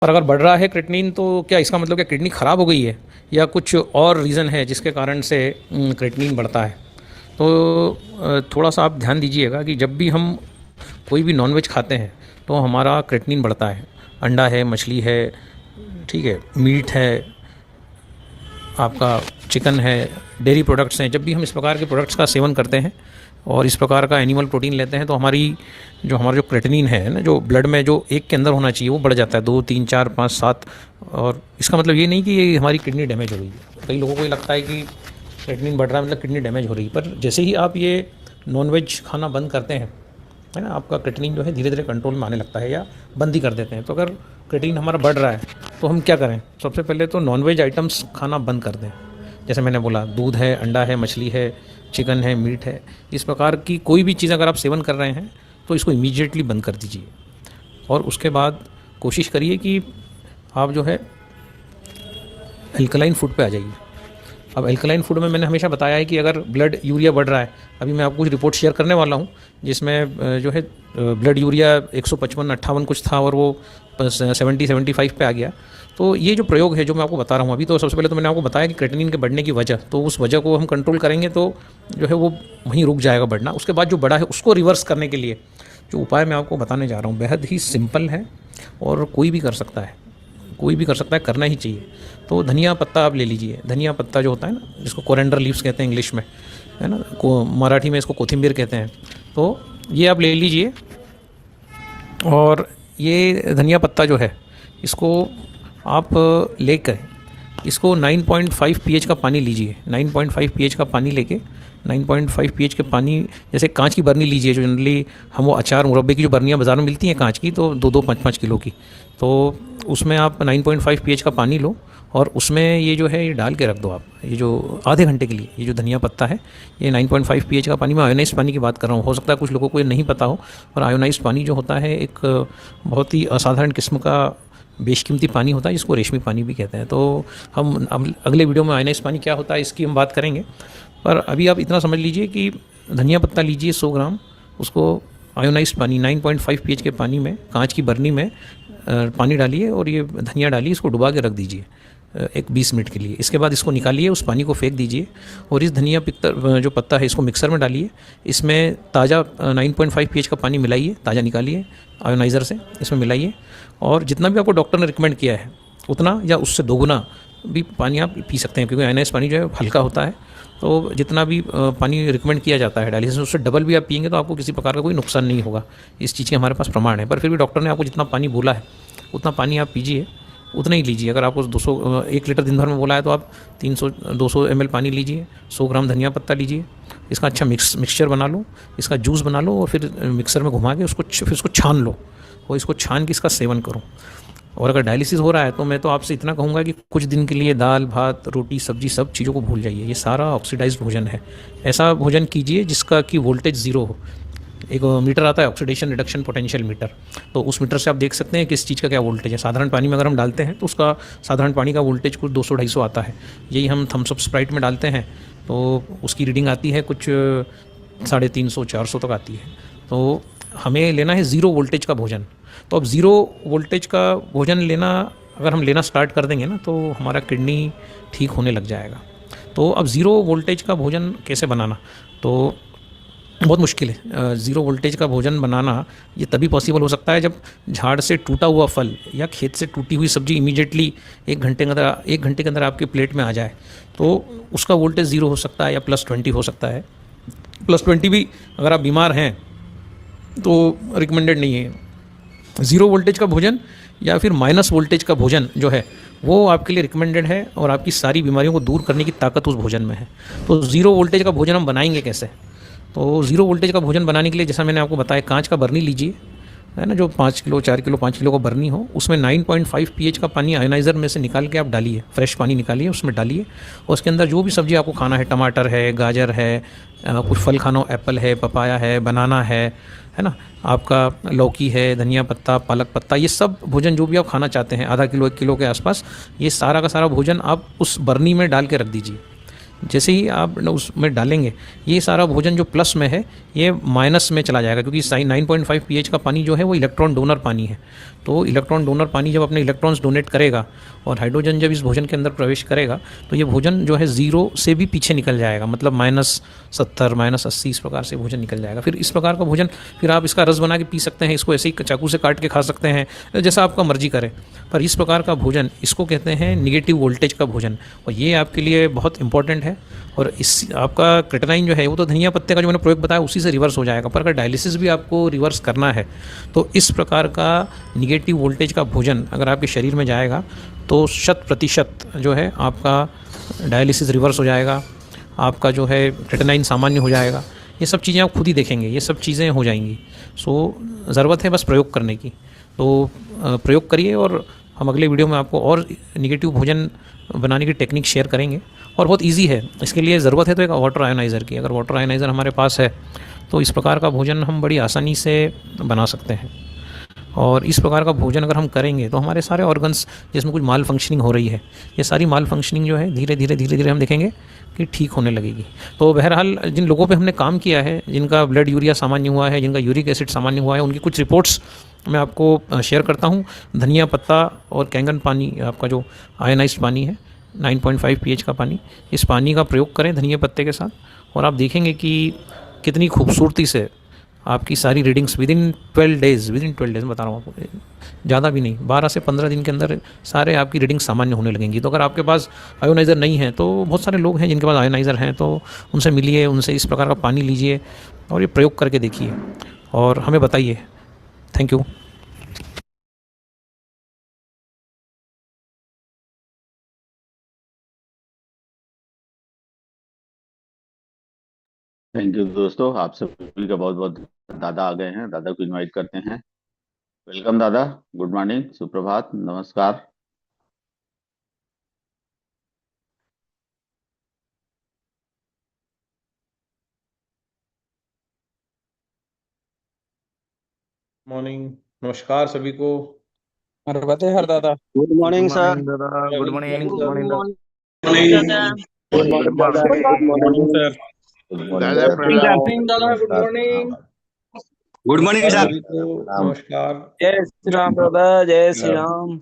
और अगर बढ़ रहा है क्रेटिनिन तो क्या इसका मतलब क्या किडनी ख़राब हो गई है या कुछ और रीज़न है जिसके कारण से क्रेटिनिन बढ़ता है। तो थोड़ा सा आप ध्यान दीजिएगा कि जब भी हम कोई भी नॉनवेज खाते हैं तो हमारा क्रेटिनिन बढ़ता है। अंडा है, मछली है, ठीक है, मीट है, आपका चिकन है, डेयरी प्रोडक्ट्स हैं। जब भी हम इस प्रकार के प्रोडक्ट्स का सेवन करते हैं और इस प्रकार का एनिमल प्रोटीन लेते हैं तो हमारा जो क्रेटिनिन है ना, जो ब्लड में जो एक के अंदर होना चाहिए वो बढ़ जाता है, 2, 3, 4, 5, 7। और इसका मतलब ये नहीं कि ये हमारी किडनी डैमेज हो गई है। कई लोगों को ये लगता है कि क्रेटिनिन बढ़ रहा है मतलब किडनी डैमेज हो रही है, पर जैसे ही आप ये नॉनवेज खाना बंद करते हैं, है ना, आपका क्रेटिनिन जो है धीरे धीरे कंट्रोल में आने लगता है या बंद ही कर देते हैं। तो अगर क्रेटिनिन हमारा बढ़ रहा है तो हम क्या करें? सबसे पहले तो नॉनवेज आइटम्स खाना बंद कर दें। जैसे मैंने बोला, दूध है, अंडा है, मछली है, चिकन है, मीट है, इस प्रकार की कोई भी चीज़ अगर आप सेवन कर रहे हैं तो इसको इमीडिएटली बंद कर दीजिए। और उसके बाद कोशिश करिए कि आप जो है एल्कलाइन फूड पे आ जाइए। अब एल्कलाइन फूड में मैंने हमेशा बताया है कि अगर ब्लड यूरिया बढ़ रहा है, अभी मैं आपको कुछ रिपोर्ट शेयर करने वाला हूँ जिसमें जो है ब्लड यूरिया 155-58 कुछ था और वो 70-75 पे आ गया। तो ये जो प्रयोग है जो मैं आपको बता रहा हूँ अभी, तो सबसे पहले तो मैंने आपको बताया कि क्रेटिनिन के बढ़ने की वजह, तो उस वजह को हम कंट्रोल करेंगे तो जो है वो वहीं रुक जाएगा बढ़ना। उसके बाद जो बढ़ा है उसको रिवर्स करने के लिए जो उपाय मैं आपको बताने जा रहा हूँ बेहद ही सिंपल है और कोई भी कर सकता है, कोई भी कर सकता है, करना ही चाहिए। तो धनिया पत्ता आप ले लीजिए। धनिया पत्ता जो होता है ना, जिसको कोरेंडर लीव्स कहते हैं इंग्लिश में, है ना, मराठी में इसको कोथिंबीर कहते हैं। तो ये आप ले लीजिए। और ये धनिया पत्ता जो है इसको आप लेकर इसको 9.5 pH का पानी लीजिए। 9.5 pH का पानी लेके 9.5 pH के पानी, जैसे कांच की बर्नी लीजिए, जो जनरली हम वो अचार मुरब्बे की जो बर्नियाँ बाज़ार में मिलती हैं कांच की, तो 2-2, 5-5 किलो की, तो उसमें आप 9.5 pH का पानी लो और उसमें ये जो है ये डाल के रख दो आप, ये जो आधे घंटे के लिए। ये जो धनिया पत्ता है ये 9.5 pH का पानी, मैं आयोनाइज पानी की बात कर रहा हूँ। हो सकता है कुछ लोगों को ये नहीं पता हो, और आयोनाइज पानी जो होता है एक बहुत ही असाधारण किस्म का बेशकीमती पानी होता है जिसको रेशमी पानी भी कहते हैं। तो हम अगले वीडियो में आयोनाइज पानी क्या होता है इसकी हम बात करेंगे, पर अभी आप इतना समझ लीजिए कि धनिया पत्ता लीजिए 100 ग्राम, उसको आयोनाइज पानी 9.5 pH के पानी में, कांच की बर्नी में पानी डालिए और ये धनिया डालिए, इसको डुबा के रख दीजिए एक 20 मिनट के लिए। इसके बाद इसको निकालिए, उस पानी को फेंक दीजिए और इस धनिया जो पत्ता है इसको मिक्सर में डालिए। इसमें ताज़ा 9.5 pH का पानी मिलाइए, ताज़ा निकालिए आयोनाइज़र से, इसमें मिलाइए और जितना भी आपको डॉक्टर ने रिकमेंड किया है उतना या उससे दोगुना भी पानी आप पी सकते हैं, क्योंकि आयोनाइज पानी जो है हल्का होता है। तो जितना भी पानी रिकमेंड किया जाता है डायलिसिस, उससे डबल भी आप पिएंगे तो आपको किसी प्रकार का कोई नुकसान नहीं होगा। इस चीज़ के हमारे पास प्रमाण है। पर फिर भी डॉक्टर ने आपको जितना पानी बोला है उतना पानी आप पीजिए, उतना ही लीजिए। अगर आपको 1 लीटर दिन भर में बोला है तो आप 300-200 ml पानी लीजिए, 100 ग्राम धनिया पत्ता लीजिए, इसका अच्छा मिक्सचर बना लो, इसका जूस बना लो और फिर मिक्सर में घुमा के फिर उसको छान लो और इसको छान के इसका सेवन करो। और अगर डायलिसिस हो रहा है तो मैं तो आपसे इतना कहूँगा कि कुछ दिन के लिए दाल भात रोटी सब्जी सब चीज़ों को भूल जाइए। ये सारा ऑक्सीडाइज्ड भोजन है। ऐसा भोजन कीजिए जिसका कि वोल्टेज ज़ीरो हो। एक मीटर आता है, ऑक्सीडेशन रिडक्शन पोटेंशियल मीटर, तो उस मीटर से आप देख सकते हैं किस चीज़ का क्या वोल्टेज है। साधारण पानी में अगर हम डालते हैं तो उसका साधारण पानी का वोल्टेज कुछ 200-250 आता है। यही हम थम्स अप स्प्राइट में डालते हैं तो उसकी रीडिंग आती है कुछ 350-400 तक आती है। तो हमें लेना है ज़ीरो वोल्टेज का भोजन। तो अब ज़ीरो वोल्टेज का भोजन लेना अगर हम लेना स्टार्ट कर देंगे ना तो हमारा किडनी ठीक होने लग जाएगा। तो अब ज़ीरो वोल्टेज का भोजन कैसे बनाना, तो बहुत मुश्किल है। ज़ीरो वोल्टेज का भोजन बनाना ये तभी पॉसिबल हो सकता है जब झाड़ से टूटा हुआ फल या खेत से टूटी हुई सब्ज़ी इमीडिएटली 1 घंटे के अंदर आपके प्लेट में आ जाए, तो उसका वोल्टेज ज़ीरो हो सकता है या +20 हो सकता है। +20 भी अगर आप बीमार हैं तो रिकमेंडेड नहीं है। ज़ीरो वोल्टेज का भोजन या फिर माइनस वोल्टेज का भोजन जो है वो आपके लिए रिकमेंडेड है और आपकी सारी बीमारियों को दूर करने की ताकत उस भोजन में है। तो ज़ीरो वोल्टेज का भोजन हम बनाएंगे कैसे? तो ज़ीरो वोल्टेज का भोजन बनाने के लिए जैसा मैंने आपको बताया, कांच का बर्नी लीजिए, है ना, जो 5 किलो 4 किलो 5 किलो का बर्नी हो, उसमें 9.5 pH का पानी आयोनाइज़र में से निकाल के आप डालिए, फ्रेश पानी निकालिए, उसमें डालिए और उसके अंदर जो भी सब्ज़ी आपको खाना है, टमाटर है, गाजर है, कुछ फल खाना हो, एप्पल है, पपाया है, बनाना है ना, आपका लौकी है, धनिया पत्ता, पालक पत्ता, ये सब भोजन जो भी आप खाना चाहते हैं आधा किलो 1 किलो के आसपास, ये सारा का सारा भोजन आप उस बर्नी में डाल के रख दीजिए। जैसे ही आप उसमें डालेंगे ये सारा भोजन जो प्लस में है ये माइनस में चला जाएगा, क्योंकि 9.5 pH का पानी जो है वो इलेक्ट्रॉन डोनर पानी है। तो इलेक्ट्रॉन डोनर पानी जब अपने इलेक्ट्रॉन्स डोनेट करेगा और हाइड्रोजन जब इस भोजन के अंदर प्रवेश करेगा तो ये भोजन जो है ज़ीरो से भी पीछे निकल जाएगा, मतलब -70 -80 इस प्रकार से भोजन निकल जाएगा। फिर इस प्रकार का भोजन फिर आप इसका रस बना के पी सकते हैं, इसको ऐसे ही चाकू से काट के खा सकते हैं, जैसा आपका मर्जी करे। पर इस प्रकार का भोजन, इसको कहते हैं निगेटिव वोल्टेज का भोजन, और ये आपके लिए बहुत इंपॉर्टेंट है। और इस आपका क्रेटेनाइन जो है वो तो धनिया पत्ते का जो मैंने प्रयोग बताया उसी से रिवर्स हो जाएगा, पर अगर डायलिसिस भी आपको रिवर्स करना है तो इस प्रकार का निगेटिव वोल्टेज का भोजन अगर आपके शरीर में जाएगा तो 100% जो है आपका डायलिसिस रिवर्स हो जाएगा, आपका जो है क्रेटेनाइन सामान्य हो जाएगा। ये सब चीज़ें आप खुद ही देखेंगे, ये सब चीज़ें हो जाएंगी। सो ज़रूरत है बस प्रयोग करने की। तो प्रयोग करिए, और हम अगले वीडियो में आपको और निगेटिव भोजन बनाने की टेक्निक शेयर करेंगे। और बहुत इजी है, इसके लिए ज़रूरत है तो एक वाटर आयोनाइज़र की। अगर वाटर आयोनाइज़र हमारे पास है तो इस प्रकार का भोजन हम बड़ी आसानी से बना सकते हैं। और इस प्रकार का भोजन अगर हम करेंगे तो हमारे सारे ऑर्गन्स जिसमें कुछ माल फंक्शनिंग हो रही है, ये सारी माल फंक्शनिंग जो है धीरे धीरे हम देखेंगे कि ठीक होने लगेगी। तो बहरहाल जिन लोगों पे हमने काम किया है, जिनका ब्लड यूरिया सामान्य हुआ है, जिनका यूरिक एसिड सामान्य हुआ है, उनकी कुछ रिपोर्ट्स मैं आपको शेयर करता हूँ। धनिया पत्ता और कैंगन पानी, आपका जो आयनाइज्ड पानी है 9.5 pH का पानी, इस पानी का प्रयोग करें धनिया पत्ते के साथ, और आप देखेंगे कि कितनी खूबसूरती से आपकी सारी रीडिंग्स विदिन 12 डेज़ बता रहा हूँ आपको, ज़्यादा भी नहीं, 12 से 15 दिन के अंदर सारे आपकी रीडिंग्स सामान्य होने लगेंगी। तो अगर आपके पास आयोनाइज़र नहीं है, तो बहुत सारे लोग हैं जिनके पास आयोनाइज़र हैं, तो उनसे मिलिए, उनसे इस प्रकार का पानी लीजिए और ये प्रयोग करके देखिए और हमें बताइए। Thank you. थैंक यू दोस्तों, आप सभी का बहुत बहुत। दादा आ गए हैं, दादा को इनवाइट करते हैं। वेलकम दादा। गुड मॉर्निंग, सुप्रभात, नमस्कार। मॉर्निंग, नमस्कार सभी को। हर बातें हर दादा। Good good morning sir. Morning दादा। Good morning. Good good morning दादा। मॉर्निंग दादा। गुड गुड मॉर्निंग दादा। Morning. Good morning sir. Good morning दादा दादा। प्रणाम। दादा गुड नमस्कार, मॉर्निंग। प्रणाम। Good morning sir. सभी को प्रणाम। नमस्कार। जय श्री राम दादा, जय श्री राम।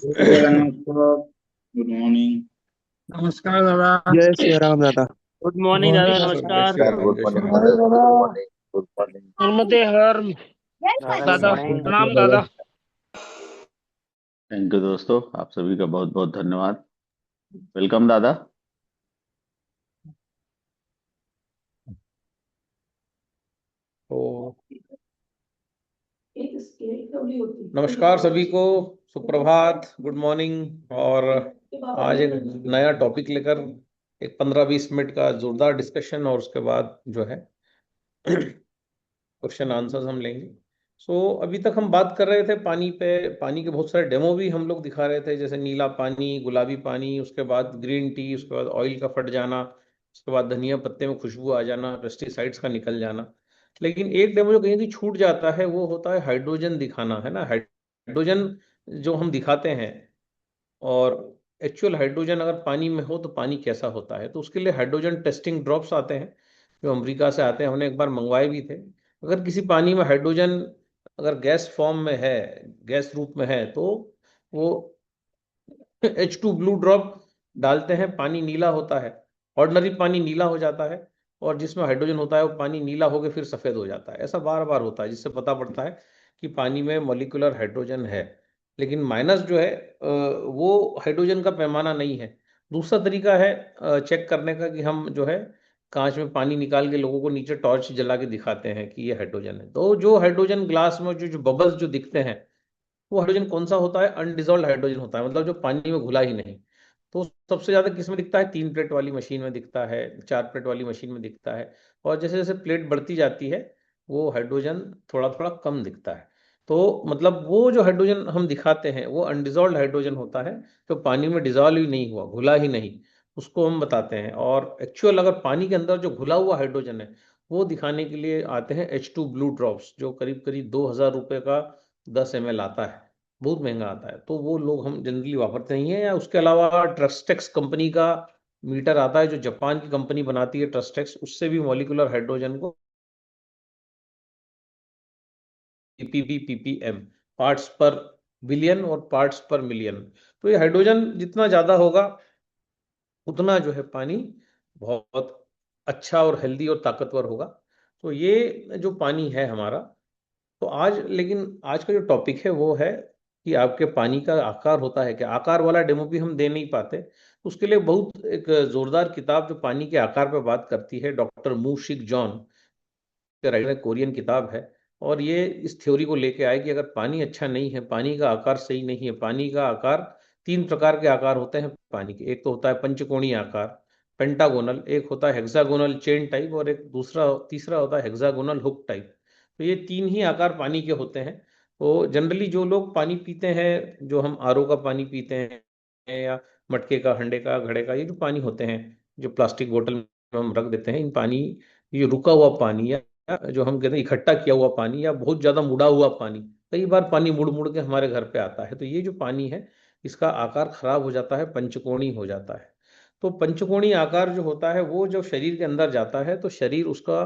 Good morning. नमस्कार दादा। जय श्री राम दादा। गुड मॉर्निंग दादा, जय नमस्कार। श्री राम, गुड जय श्री मॉर्निंग राम। दादा। Good morning, good morning. Narmade हर दादा, मॉर्निंग। प्रणाम दादा। थैंक यू दोस्तों, आप सभी का बहुत बहुत धन्यवाद। वेलकम दादा। तो नमस्कार सभी को, सुप्रभात, गुड मॉर्निंग। और आज एक नया टॉपिक लेकर एक 15-20 मिनट का जोरदार डिस्कशन, और उसके बाद जो है क्वेश्चन आंसर्स हम लेंगे। अभी तक हम बात कर रहे थे पानी पे। पानी के बहुत सारे डेमो भी हम लोग दिखा रहे थे, जैसे नीला पानी, गुलाबी पानी, उसके बाद ग्रीन टी, उसके बाद ऑयल का फट जाना, उसके बाद धनिया पत्ते में खुशबू आ जाना, पेस्टिसाइड्स का निकल जाना। लेकिन एक डेमो जो कहीं छूट जाता है वो होता है हाइड्रोजन दिखाना, है ना। हाइड्रोजन जो हम दिखाते हैं, और एक्चुअल हाइड्रोजन अगर पानी में हो तो पानी कैसा होता है, तो उसके लिए हाइड्रोजन टेस्टिंग ड्रॉप्स आते हैं जो अमेरिका से आते हैं। हमने एक बार मंगवाए भी थे। अगर किसी पानी में हाइड्रोजन अगर गैस फॉर्म में है, गैस रूप में है, तो वो H2 ब्लू ड्रॉप डालते हैं, पानी नीला होता है। ऑर्डिनरी पानी नीला हो जाता है, और जिसमें हाइड्रोजन होता है वो पानी नीला होकर फिर सफ़ेद हो जाता है। ऐसा बार बार होता है, जिससे पता पड़ता है कि पानी में मॉलिक्यूलर हाइड्रोजन है। लेकिन माइनस जो है वो हाइड्रोजन का पैमाना नहीं है। दूसरा तरीका है चेक करने का कि हम जो है कांच में पानी निकाल के लोगों को नीचे टॉर्च जला के दिखाते हैं कि ये हाइड्रोजन है। तो जो हाइड्रोजन ग्लास में जो जो बबल्स जो दिखते हैं, वो हाइड्रोजन कौन सा होता है? अनडिजॉल्व हाइड्रोजन होता है, मतलब जो पानी में घुला ही नहीं। तो सबसे ज्यादा किस में दिखता है? 3 प्लेट वाली मशीन में दिखता है, 4 प्लेट वाली मशीन में दिखता है। और जैसे जैसे प्लेट बढ़ती जाती है वो हाइड्रोजन थोड़ा थोड़ा कम दिखता है। तो मतलब वो जो हाइड्रोजन हम दिखाते हैं वो अनडिजॉल्व हाइड्रोजन होता है, जो पानी में डिजॉल्व ही नहीं हुआ, घुला ही नहीं, उसको हम बताते हैं। और एक्चुअल अगर पानी के अंदर जो घुला हुआ हाइड्रोजन है वो दिखाने के लिए आते हैं H2 ब्लू ड्रॉप्स, जो करीब करीब 2000 रुपये का 10 ml आता है। बहुत महंगा आता है, तो वो लोग हम जनरली वापरते नहीं है। या उसके अलावा ट्रस्टेक्स कंपनी का मीटर आता है, जो जापान की कंपनी बनाती है ट्रस्टेक्स, उससे भी मॉलिक्यूलर हाइड्रोजन को ppb ppm पार्ट्स पर बिलियन और पार्ट्स पर मिलियन। तो ये हाइड्रोजन जितना ज़्यादा होगा उतना जो है पानी बहुत अच्छा और हेल्दी और ताकतवर होगा। तो ये जो पानी है हमारा, तो आज लेकिन आज का जो टॉपिक है वो है कि आपके पानी का आकार होता है क्या। आकार वाला डेमो भी हम दे नहीं पाते, उसके लिए बहुत एक जोरदार किताब जो पानी के आकार पर बात करती है, डॉक्टर मू शिक जॉन के राइटर, कोरियन किताब है। और ये इस थ्योरी को लेके आए कि अगर पानी अच्छा नहीं है, पानी का आकार सही नहीं है, पानी का आकार, तीन प्रकार के आकार होते हैं पानी के। एक तो होता है पंचकोणीय आकार, पेंटागोनल, एक होता है हेक्सागोनल चेन टाइप, और एक दूसरा तीसरा होता है हेक्सागोनल हुक टाइप। तो ये तीन ही आकार पानी के होते हैं। तो जनरली जो लोग पानी पीते हैं, जो हम आरओ का पानी पीते हैं या मटके का, हंडे का, घड़े का, ये जो पानी होते हैं जो प्लास्टिक बोतल में हम रख देते हैं, इन पानी, ये रुका हुआ पानी या जो हम कहते हैं इकट्ठा किया हुआ पानी या बहुत ज्यादा मुड़ा हुआ पानी, कई बार पानी मुड़ मुड़ के हमारे घर पे आता है। तो ये जो पानी है इसका आकार खराब हो जाता है, पंचकोणीय हो जाता है। तो पंचकोणीय आकार जो होता है वो जब शरीर के अंदर जाता है तो शरीर उसका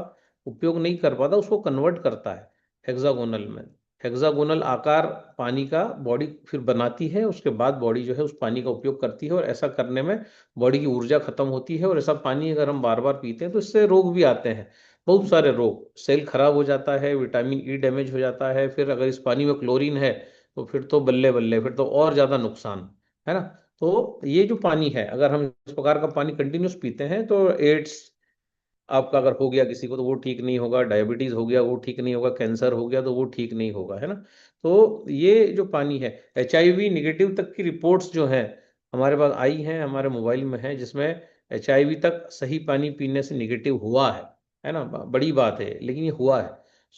उपयोग नहीं कर पाता, उसको कन्वर्ट करता है हेक्सागोनल में। हेक्सागोनल आकार पानी का बॉडी फिर बनाती है, उसके बाद बॉडी जो है उस पानी का उपयोग करती है, और ऐसा करने में बॉडी की ऊर्जा खत्म होती है। और ऐसा पानी अगर हम बार बार पीते हैं तो इससे रोग भी आते हैं, बहुत सारे रोग। सेल खराब हो जाता है, विटामिन ई डैमेज हो जाता है, फिर अगर इस पानी में क्लोरीन है तो फिर तो बल्ले बल्ले, फिर तो और ज्यादा नुकसान है ना। तो ये जो पानी है, अगर हम इस प्रकार का पानी कंटिन्यूस पीते हैं तो एड्स आपका अगर हो गया किसी को तो वो ठीक नहीं होगा, डायबिटीज हो गया वो ठीक नहीं होगा, कैंसर हो गया तो वो ठीक नहीं होगा, है ना। तो ये जो पानी है, HIV निगेटिव तक की रिपोर्ट्स जो हैं हमारे पास आई हैं, हमारे मोबाइल में है, जिसमें HIV तक सही पानी पीने से निगेटिव हुआ है ना। बड़ी बात है लेकिन ये हुआ है।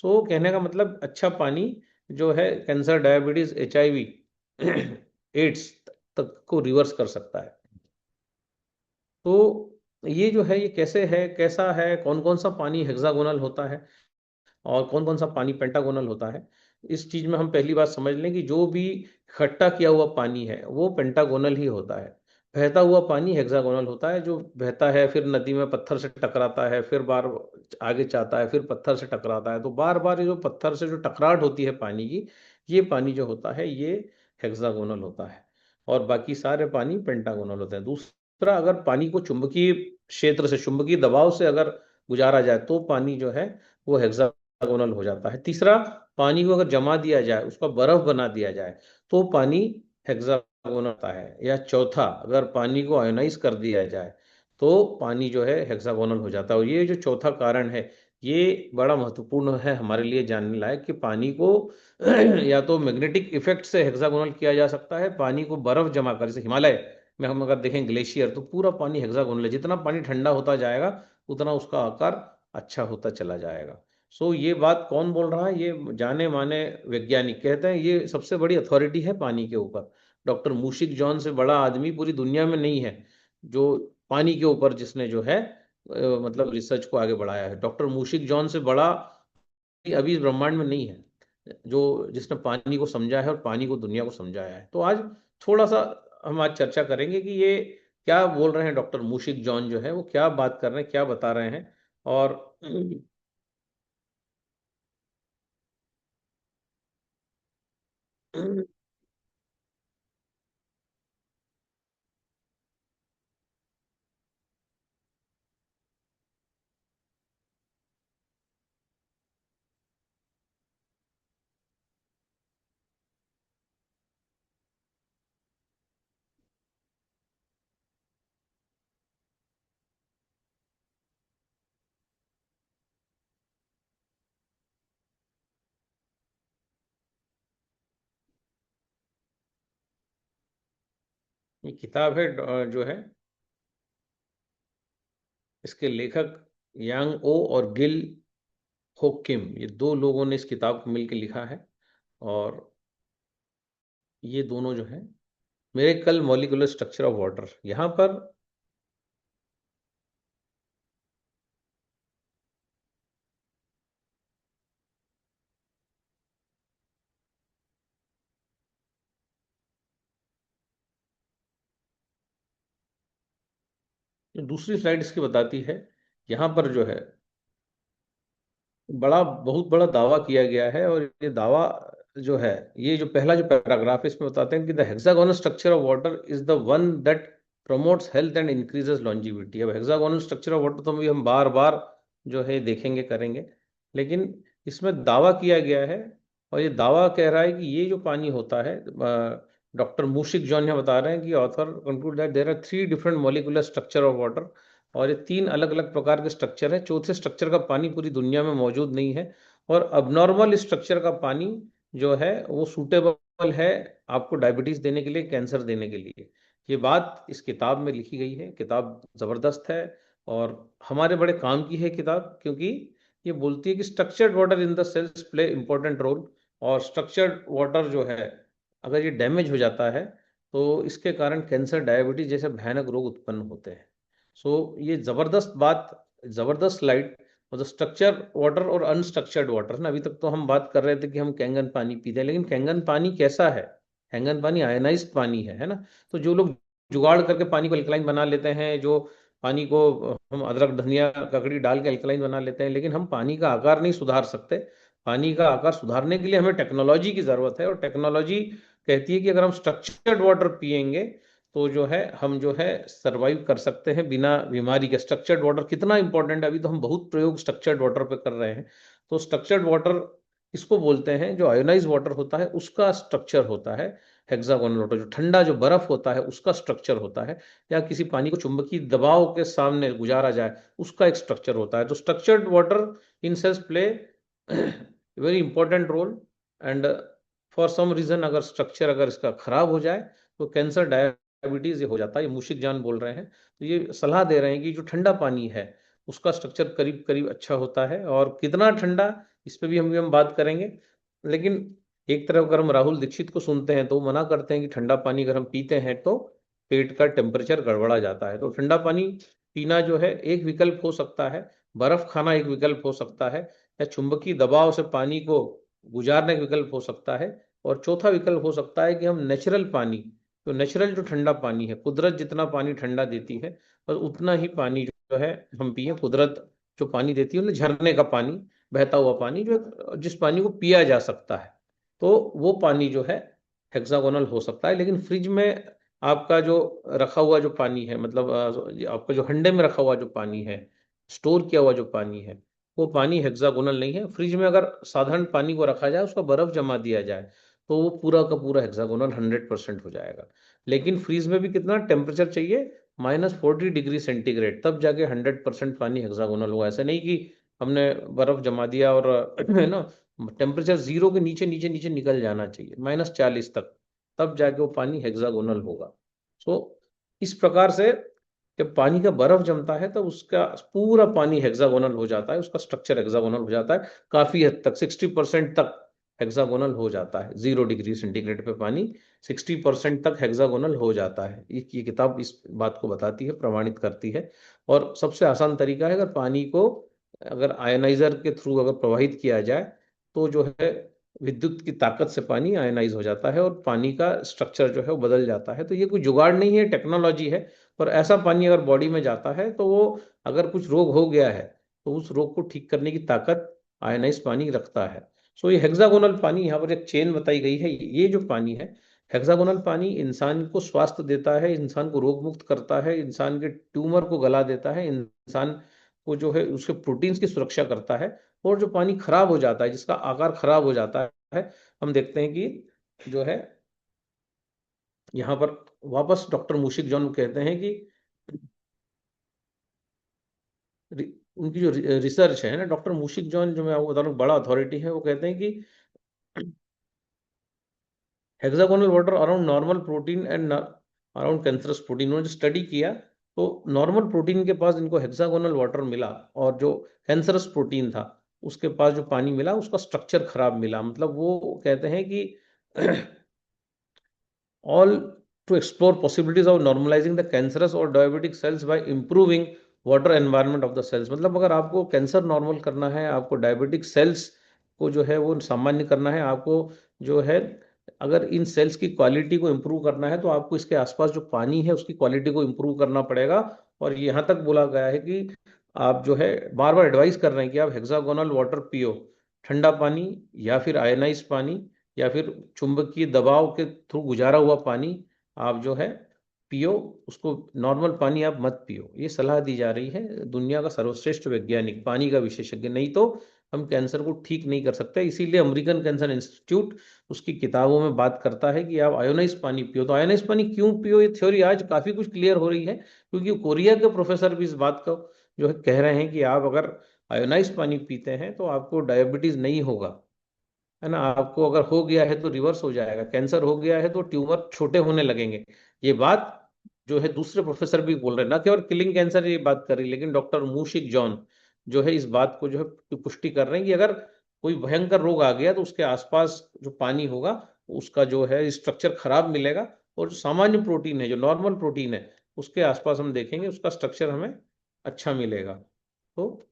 सो कहने का मतलब अच्छा पानी जो है कैंसर, डायबिटीज, HIV, एड्स तक को रिवर्स कर सकता है। तो ये जो है ये कैसे है, कैसा है, कौन कौन सा पानी हेक्सागोनल होता है और कौन कौन सा पानी पेंटागोनल होता है। इस चीज में हम पहली बात समझ लें कि जो भी इकट्ठा किया हुआ पानी है वो पेंटागोनल ही होता है। बहता हुआ पानी हेक्सागोनल होता है, जो बहता है फिर नदी में पत्थर से टकराता है, फिर बार आगे जाता है, फिर पत्थर से टकराता है। तो बार बार ये जो पत्थर से जो टकराहट होती है पानी की, ये पानी जो होता है ये हेक्सागोनल होता है। और बाकी सारे पानी पेंटागोनल होते हैं। दूसरा, अगर पानी को चुंबकीय क्षेत्र से, चुंबकीय दबाव से अगर गुजारा जाए तो पानी जो है वो हेक्सागोनल हो जाता है। तीसरा, पानी को अगर जमा दिया जाए, उसका बर्फ बना दिया जाए तो पानी हेक्सागोनल होता है। या चौथा, अगर पानी को आयोनाइज कर दिया जाए तो पानी जो है हेक्सागोनल हो जाता है। और ये जो चौथा कारण है ये बड़ा महत्वपूर्ण है हमारे लिए जानने लायक, कि पानी को या तो मैग्नेटिक इफेक्ट से हेक्सागोनल किया जा सकता है, पानी को बर्फ जमा कर, जैसे हिमालय में हम अगर देखें ग्लेशियर, तो पूरा पानी हेक्सागोनल है। जितना पानी ठंडा होता जाएगा उतना उसका आकार अच्छा होता चला जाएगा। सो ये बात कौन बोल रहा है, ये जाने माने वैज्ञानिक कहते हैं, ये सबसे बड़ी अथॉरिटी है पानी के ऊपर। डॉक्टर मूशिक जॉन से बड़ा आदमी पूरी दुनिया में नहीं है जो पानी के ऊपर जिसने जो है मतलब रिसर्च को आगे बढ़ाया है। डॉक्टर मूशिक जॉन से बड़ा अभी इस ब्रह्मांड में नहीं है जो जिसने पानी को समझा है और पानी को दुनिया को समझाया है। तो आज थोड़ा सा हम आज चर्चा करेंगे कि ये क्या बोल रहे हैं डॉक्टर मूशिक जॉन जो है, वो क्या बात कर रहे हैं, क्या बता रहे हैं। और ये किताब है जो है, इसके लेखक यांग ओ और गिल हो किम, ये दो लोगों ने इस किताब को मिलकर लिखा है। और ये दोनों जो है miracle molecular structure of water, यहाँ पर जो दूसरी स्लाइड इसकी बताती है, यहाँ पर जो है बड़ा बहुत बड़ा दावा किया गया है। और ये दावा जो है, ये जो पहला जो पैराग्राफ है इसमें बताते हैं कि the hexagonal structure of water is the one that promotes health and increases longevity. अब हेक्सागोनल स्ट्रक्चर ऑफ वाटर तो अभी हम बार बार जो है देखेंगे करेंगे, लेकिन इसमें दावा किया गया है, और ये दावा कह रहा है कि ये जो पानी होता है, डॉक्टर मूशिक जॉन यहाँ बता रहे हैं कि author conclude that there are 3 different molecular structure of water, और ये 3 अलग अलग प्रकार के स्ट्रक्चर है। चौथे स्ट्रक्चर का पानी पूरी दुनिया में मौजूद नहीं है, और अबनॉर्मल स्ट्रक्चर का पानी जो है वो सूटेबल है आपको डायबिटीज देने के लिए, कैंसर देने के लिए। ये बात इस किताब में लिखी गई है। किताब जबरदस्त है और हमारे बड़े काम की है किताब, क्योंकि ये बोलती है कि structured water in the cells play important role, और स्ट्रक्चर्ड वाटर जो है अगर ये डैमेज हो जाता है तो इसके कारण कैंसर, डायबिटीज जैसे भयानक रोग उत्पन्न होते हैं। सो ये जबरदस्त बात, जबरदस्त स्लाइड, मतलब स्ट्रक्चर वाटर और अनस्ट्रक्चर्ड वाटर ना। अभी तक तो हम बात कर रहे थे कि हम कैंगन पानी पीते हैं, लेकिन कैंगन पानी कैसा है? कैंगन पानी आयनाइज्ड पानी है ना। तो जो लोग जुगाड़ करके पानी को अल्कलाइन बना लेते हैं, जो पानी को हम अदरक धनिया ककड़ी डाल के अल्कलाइन बना लेते हैं, लेकिन हम पानी का आकार नहीं सुधार सकते। पानी का आकार सुधारने के लिए हमें टेक्नोलॉजी की जरूरत है, और टेक्नोलॉजी कहती है कि अगर हम स्ट्रक्चर्ड वाटर पिएंगे तो जो है हम जो है सरवाइव कर सकते हैं बिना बीमारी के। स्ट्रक्चर्ड वाटर कितना इंपॉर्टेंट है, अभी तो हम बहुत प्रयोग स्ट्रक्चर्ड वाटर पे कर रहे हैं। तो स्ट्रक्चर्ड वाटर इसको बोलते हैं, जो आयोनाइज वाटर होता है उसका स्ट्रक्चर होता है हेक्सागोनल वाटर। जो ठंडा जो बर्फ होता है उसका स्ट्रक्चर होता है, या किसी पानी को चुंबकीय दबाव के सामने गुजारा जाए उसका एक स्ट्रक्चर होता है। तो structured water in cells play very important role, and for some reason अगर स्ट्रक्चर अगर इसका खराब हो जाए तो कैंसर, डायबिटीज ये हो जाता है। ये मूशिक जान बोल रहे हैं। तो ये सलाह दे रहे हैं कि जो ठंडा पानी है उसका स्ट्रक्चर करीब करीब अच्छा होता है, और कितना ठंडा इस पे भी हम बात करेंगे। लेकिन एक तरफ अगर हम राहुल दीक्षित को सुनते हैं तो वो मना करते हैं कि ठंडा पानी अगर हम पीते हैं तो पेट का टेम्परेचर गड़बड़ा जाता है। तो ठंडा पानी पीना जो है एक विकल्प हो सकता है, बर्फ खाना एक विकल्प हो सकता है, या चुंबकीय दबाव से पानी को गुजारने का विकल्प हो सकता है, और चौथा विकल्प हो सकता है कि हम नेचुरल पानी, तो नेचुरल जो ठंडा पानी है, कुदरत जितना पानी ठंडा देती है और उतना ही पानी जो है हम पिए। कुदरत जो पानी देती है मतलब झरने का पानी, बहता हुआ पानी, जो जिस पानी को पिया जा सकता है, तो वो पानी जो है हेक्सागोनल हो सकता है। लेकिन फ्रिज में आपका जो रखा हुआ जो पानी है, मतलब आपका जो हंडे में रखा हुआ जो पानी है, स्टोर किया हुआ जो पानी है, वो पानी हेक्सागोनल नहीं है। फ्रिज में अगर साधारण पानी को रखा जाए, उसका बर्फ जमा दिया जाए, तो वो पूरा का पूरा हेक्सागोनल 100% हो जाएगा। लेकिन फ्रीज में भी कितना टेम्परेचर चाहिए? -40 डिग्री सेंटीग्रेड, तब जाके 100% पानी हेक्सागोनल हुआ। ऐसा नहीं कि हमने बर्फ जमा दिया और है ना, टेम्परेचर जीरो के नीचे नीचे नीचे निकल जाना चाहिए, -40 तक, तब जाके वो पानी हेक्सागोनल होगा। सो इस प्रकार से जब पानी का बर्फ जमता है तो उसका पूरा पानी हेक्सागोनल हो जाता है, उसका स्ट्रक्चर हेक्सागोनल हो जाता है। काफी हद तक 60% तक हेक्सागोनल हो जाता है। 0 डिग्री सेंटीग्रेड पे पानी 60% तक हेक्सागोनल हो जाता है। ये किताब इस बात को बताती है, प्रमाणित करती है। और सबसे आसान तरीका है, अगर पानी को अगर आयनाइजर के थ्रू अगर प्रवाहित किया जाए तो जो है विद्युत की ताकत से पानी आयनाइज हो जाता है और पानी का स्ट्रक्चर जो है वो बदल जाता है। तो ये कोई जुगाड़ नहीं है, टेक्नोलॉजी है। पर ऐसा पानी अगर बॉडी में जाता है तो वो, अगर कुछ रोग हो गया है तो उस रोग को ठीक करने की ताकत आयनाइज पानी रखता है। सो ये हेक्सागोनल पानी, यहाँ पर एक चेन बताई गई है। ये जो पानी है हेक्सागोनल पानी, इंसान को स्वास्थ्य देता है, इंसान को रोग मुक्त करता है, इंसान के ट्यूमर को गला देता है, इंसान को जो है उसके प्रोटीन्स की सुरक्षा करता है। और जो पानी खराब हो जाता है, जिसका आकार खराब हो जाता है, हम देखते हैं कि जो है यहाँ पर वापस डॉक्टर मूशिक जॉन कहते हैं कि उनकी जो रिसर्च है ना, डॉक्टर मूशिक जॉन जो मैं आपको बता रहा हूँ बड़ा अथॉरिटी है, वो कहते हैं कि hexagonal water around normal protein and around cancerous protein, उन्होंने स्टडी किया तो नॉर्मल प्रोटीन के पास इनको हेक्सागोनल वाटर मिला, और जो कैंसरस प्रोटीन था उसके पास जो पानी मिला उसका स्ट्रक्चर खराब मिला। मतलब वो कहते हैं कि all to explore possibilities of normalizing the cancerous or diabetic cells by improving water environment of the cells। मतलब अगर आपको कैंसर नॉर्मल करना है, आपको डायबिटिक सेल्स को जो है वो सामान्य करना है, आपको जो है अगर इन सेल्स की क्वालिटी को इम्प्रूव करना है, तो आपको इसके आसपास जो पानी है उसकी क्वालिटी को इम्प्रूव करना पड़ेगा। और यहाँ तक बोला गया है कि आप जो है बार बार एडवाइस कर रहे हैं कि आप हेक्सागोनल वाटर पियो, ठंडा पानी या फिर आयनाइज पानी, या फिर चुंबकीय दबाव के थ्रू गुजारा हुआ पानी आप जो है पियो, उसको नॉर्मल पानी आप मत पियो। ये सलाह दी जा रही है दुनिया का सर्वश्रेष्ठ वैज्ञानिक, पानी का विशेषज्ञ। नहीं तो हम कैंसर को ठीक नहीं कर सकते। इसीलिए अमेरिकन कैंसर इंस्टीट्यूट उसकी किताबों में बात करता है कि आप आयोनाइज पानी पियो। तो आयोनाइज पानी क्यों पियो, ये थ्योरी आज काफी कुछ क्लियर हो रही है, क्योंकि कोरिया के प्रोफेसर भी इस बात को जो है कह रहे हैं कि आप अगर आयोनाइज पानी पीते हैं तो आपको डायबिटीज नहीं होगा, है ना। आपको अगर हो गया है तो रिवर्स हो जाएगा, कैंसर हो गया है तो ट्यूमर छोटे होने लगेंगे। ये बात जो है दूसरे प्रोफेसर भी बोल रहे हैं, ना केवल किलिंग कैंसर ये बात कर रही, लेकिन डॉक्टर मूशिक जॉन जो है इस बात को जो है पुष्टि कर रहे हैं कि अगर कोई भयंकर रोग आ गया तो उसके आसपास जो पानी होगा उसका जो है स्ट्रक्चर खराब मिलेगा, और जो सामान्य प्रोटीन है, जो नॉर्मल प्रोटीन है, उसके आसपास हम देखेंगे उसका स्ट्रक्चर हमें अच्छा मिलेगा। तो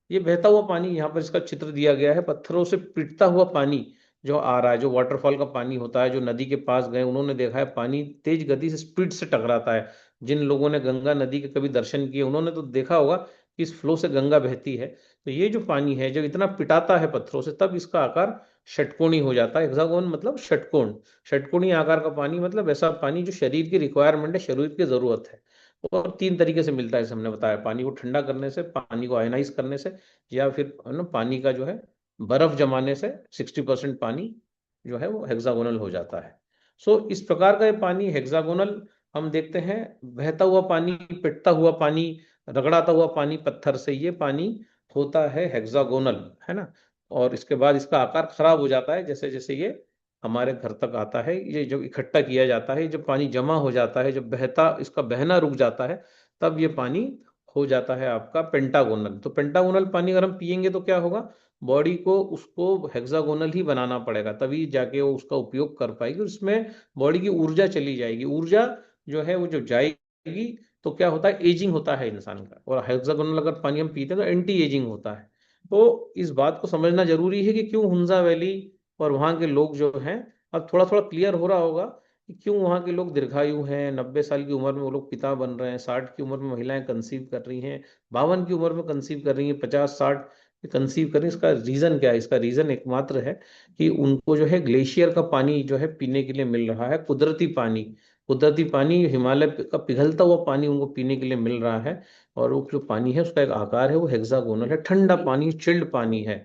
ये बहता हुआ पानी, यहाँ पर इसका चित्र दिया गया है, पत्थरों से पिटता हुआ पानी जो आ रहा है, जो वाटरफॉल का पानी होता है, जो नदी के पास गए उन्होंने देखा है पानी तेज गति से स्पीड से टकराता है। जिन लोगों ने गंगा नदी के कभी दर्शन किए उन्होंने तो देखा होगा कि इस फ्लो से गंगा बहती है। तो ये जो पानी है जब इतना पिटाता है पत्थरों से, तब इसका आकार षटकोणी हो जाता है। हेक्सागोन मतलब षटकोण, षटकोणी आकार का पानी मतलब ऐसा पानी जो शरीर की रिक्वायरमेंट है, शरीर की जरूरत है। और तीन तरीके से मिलता है, जैसे हमने बताया, पानी को ठंडा करने से, पानी को आयनाइज करने से, या फिर ना पानी का जो है बर्फ जमाने से 60% पानी जो है वो हेक्सागोनल हो जाता है। सो इस प्रकार का ये पानी हेक्सागोनल हम देखते हैं। बहता हुआ पानी, पिटता हुआ पानी, रगड़ाता हुआ पानी पत्थर से, ये पानी होता है हेक्सागोनल, है ना। और इसके बाद इसका आकार खराब हो जाता है जैसे जैसे ये हमारे घर तक आता है। ये जब इकट्ठा किया जाता है, जब पानी जमा हो जाता है, जब बहता इसका बहना रुक जाता है, तब ये पानी हो जाता है आपका पेंटागोनल। तो पेंटागोनल पानी अगर हम पियेंगे तो क्या होगा, बॉडी को उसको हेक्सागोनल ही बनाना पड़ेगा, तभी जाके वो उसका उपयोग कर पाएगी। उसमें बॉडी की ऊर्जा चली जाएगी, ऊर्जा जो है वो जो जाएगी तो क्या होता है, एजिंग होता है इंसान का। और हेक्सागोनल अगर पानी हम पीते हैं तो एंटी एजिंग होता है। तो इस बात को समझना जरूरी है कि क्यों हुंजा वैली और वहाँ के लोग जो हैं, अब थोड़ा थोड़ा क्लियर हो रहा होगा कि क्यों वहाँ के लोग दीर्घायु हैं। 90 साल की उम्र में वो लोग पिता बन रहे हैं, 60 की उम्र में महिलाएं कंसीव कर रही हैं, 52 की उम्र में कंसीव कर रही हैं, 50-60 कंसीव कर रही हैं। इसका रीजन क्या है? इसका रीजन एकमात्र है कि उनको जो है ग्लेशियर का पानी जो है पीने के लिए मिल रहा है, कुदरती पानी। कुदरती पानी, हिमालय का पिघलता हुआ पानी उनको पीने के लिए मिल रहा है। और वो जो पानी है उसका एक आकार है, वो हेक्सागोनल है, ठंडा पानी, चिल्ड पानी है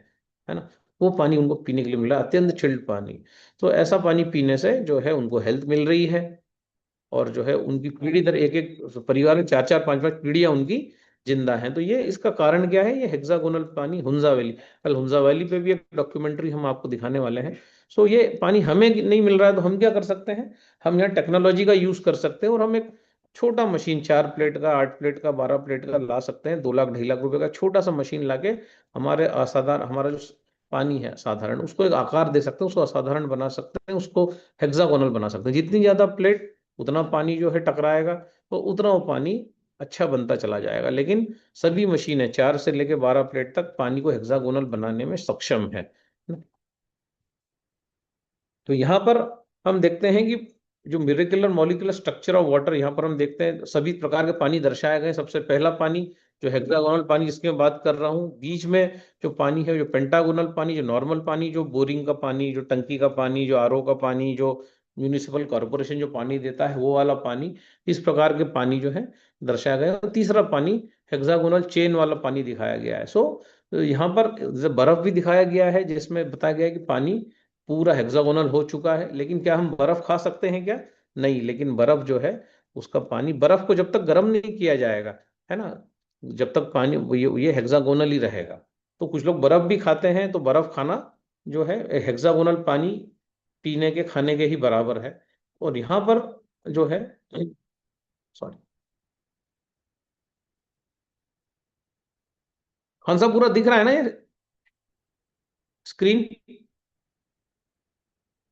ना। वो पानी उनको पीने के लिए मिला, अत्यंत चिल्ड पानी। तो ऐसा पानी पीने से जो है उनको हेल्थ मिल रही है, और जो है उनकी पीढ़ी दर एक एक परिवार में 4-4 5-5 पीढ़ियां उनकी जिंदा हैं। तो ये इसका कारण क्या है? ये हेक्सागोनल पानी, हुंजा वैली। कल हुंजा वैली पे भी एक डॉक्यूमेंट्री हम आपको दिखाने वाले हैं। सो ये पानी हमें नहीं मिल रहा है तो हम क्या कर सकते हैं? हम यहाँ टेक्नोलॉजी का यूज कर सकते हैं, और हम एक छोटा मशीन, 4 प्लेट का, 8 प्लेट का, 12 प्लेट का ला सकते हैं। 2 लाख 2.5 लाख रुपए का छोटा सा मशीन लाके हमारे असाधारण, हमारा जो पानी है साधारण, उसको एक आकार दे सकते हैं, उसको असाधारण बना सकते हैं, उसको हेक्सागोनल बना सकते हैं। जितनी ज्यादा प्लेट उतना पानी जो है टकराएगा, तो उतना वो पानी अच्छा बनता चला जाएगा। लेकिन सभी मशीनें 4 से लेकर 12 प्लेट तक पानी को हेक्सागोनल बनाने में सक्षम है। तो यहाँ पर हम देखते हैं कि जो मिरेकुलर मॉलिक्यूलर स्ट्रक्चर ऑफ वाटर, यहाँ पर हम देखते हैं सभी प्रकार के पानी दर्शाए गए। सबसे पहला पानी जो हेक्सागोनल पानी जिसकी मैं बात कर रहा हूँ, बीच में जो पानी है जो पेंटागोनल पानी, जो नॉर्मल पानी, जो बोरिंग का पानी, जो टंकी का पानी, जो आरओ का पानी, जो म्यूनिसिपल कॉरपोरेशन जो पानी देता है वो वाला पानी। इस प्रकार के पानी जो है दर्शाया गया है। और तीसरा पानी हेक्सागोनल चेन वाला पानी दिखाया गया है। सो यहाँ पर बर्फ भी दिखाया गया है, जिसमें बताया गया है कि पानी पूरा हेक्सागोनल हो चुका है। लेकिन क्या हम बर्फ खा सकते हैं क्या? नहीं। लेकिन बर्फ जो है उसका पानी, बर्फ को जब तक गर्म नहीं किया जाएगा, है ना, जब तक पानी ये हेक्सागोनल ही रहेगा। तो कुछ लोग बर्फ भी खाते हैं, तो बर्फ खाना जो है हेक्सागोनल पानी पीने के, खाने के ही बराबर है। और यहाँ पर जो है, सॉरी, कौन सा पूरा दिख रहा है ना ये स्क्रीन?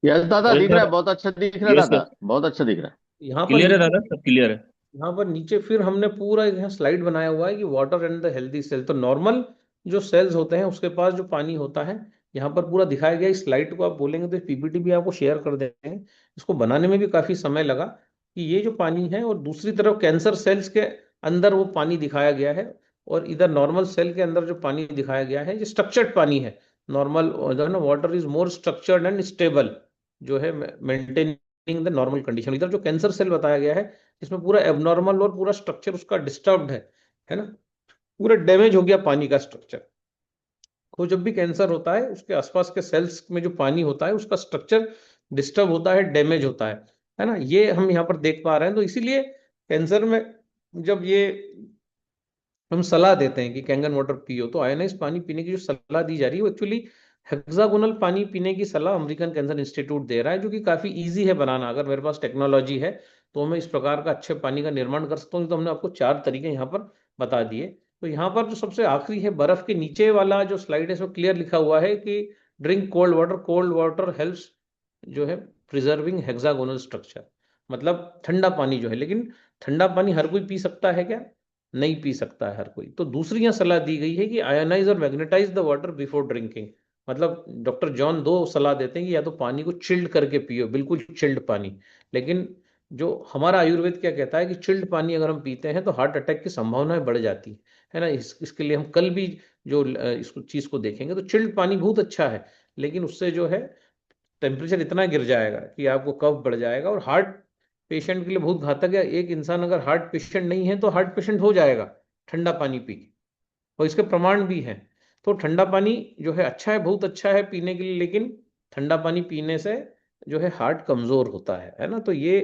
यस दादा, यस दिख रहा है, दादा, बहुत अच्छा दिख रहा है यस दादा, सर, बहुत अच्छा दिख रहा है। यहाँ पर क्लियर है दादा, सब क्लियर है। यहाँ पर नीचे फिर हमने पूरा यहाँ स्लाइड बनाया हुआ है कि water and the healthy cell. तो नॉर्मल जो सेल्स होते हैं उसके पास जो पानी होता है, यहाँ पर पूरा दिखाया गया। इस स्लाइड को आप बोलेंगे तो पीपीटी भी आपको शेयर कर देंगे। इसको बनाने में भी काफी समय लगा कि ये जो पानी है, और दूसरी तरफ कैंसर सेल्स के अंदर वो पानी दिखाया गया है, और इधर नॉर्मल सेल के अंदर जो पानी दिखाया गया है, ये स्ट्रक्चर्ड पानी है। नॉर्मल जो है ना water is more structured and stable, जो है मेंटेनिंग द नॉर्मल कंडीशन। इधर जो कैंसर सेल बताया गया है इसमें पूरा एबनॉर्मल और पूरा स्ट्रक्चर उसका डिस्टर्ब्ड है ना, पूरा डैमेज हो गया पानी का स्ट्रक्चर। तो जब भी कैंसर होता है उसके आसपास के सेल्स में जो पानी होता है उसका स्ट्रक्चर डिस्टर्ब होता है, डैमेज होता है ना, ये हम यहाँ पर देख पा रहे हैं। तो इसीलिए कैंसर में जब ये हम सलाह देते हैं कि कैंगन वाटर पियो, तो आयोनाइज पानी पीने की जो सलाह दी जा रही है वो एक्चुअली हेक्सागोनल पानी पीने की सलाह अमेरिकन कैंसर इंस्टीट्यूट दे रहा है, जो कि काफी इजी है बनाना। अगर मेरे पास टेक्नोलॉजी है तो मैं इस प्रकार का अच्छे पानी का निर्माण कर सकता हूँ। तो हमने आपको 4 तरीके यहाँ पर बता दिए। तो यहाँ पर जो सबसे आखिरी है बर्फ के नीचे वाला जो स्लाइड है इसमें क्लियर लिखा हुआ है कि ड्रिंक कोल्ड वाटर हेल्प्स जो है प्रिजर्विंग हेक्सागोनल स्ट्रक्चर, मतलब ठंडा पानी जो है। लेकिन ठंडा पानी हर कोई पी सकता है क्या? नहीं पी सकता है हर कोई। तो दूसरी यहाँ सलाह दी गई है कि आयोनाइज और magnetize the water before drinking, मतलब डॉक्टर जॉन दो सलाह देते हैं कि या तो पानी को चिल्ड करके पियो, बिल्कुल चिल्ड पानी। लेकिन जो हमारा आयुर्वेद क्या कहता है कि चिल्ड पानी अगर हम पीते हैं तो हार्ट अटैक की संभावनाएं बढ़ जाती है ना। इसके लिए हम कल भी जो इसको चीज को देखेंगे। तो चिल्ड पानी बहुत अच्छा है, लेकिन उससे जो है टेम्परेचर इतना गिर जाएगा कि आपको कफ बढ़ जाएगा, और हार्ट पेशेंट के लिए बहुत घातक है। एक इंसान अगर हार्ट पेशेंट नहीं है तो हार्ट पेशेंट हो जाएगा ठंडा पानी पी के, और इसके प्रमाण भी हैं। तो ठंडा पानी जो है अच्छा है, बहुत अच्छा है पीने के लिए, लेकिन ठंडा पानी पीने से जो है हार्ट कमजोर होता है ना। तो ये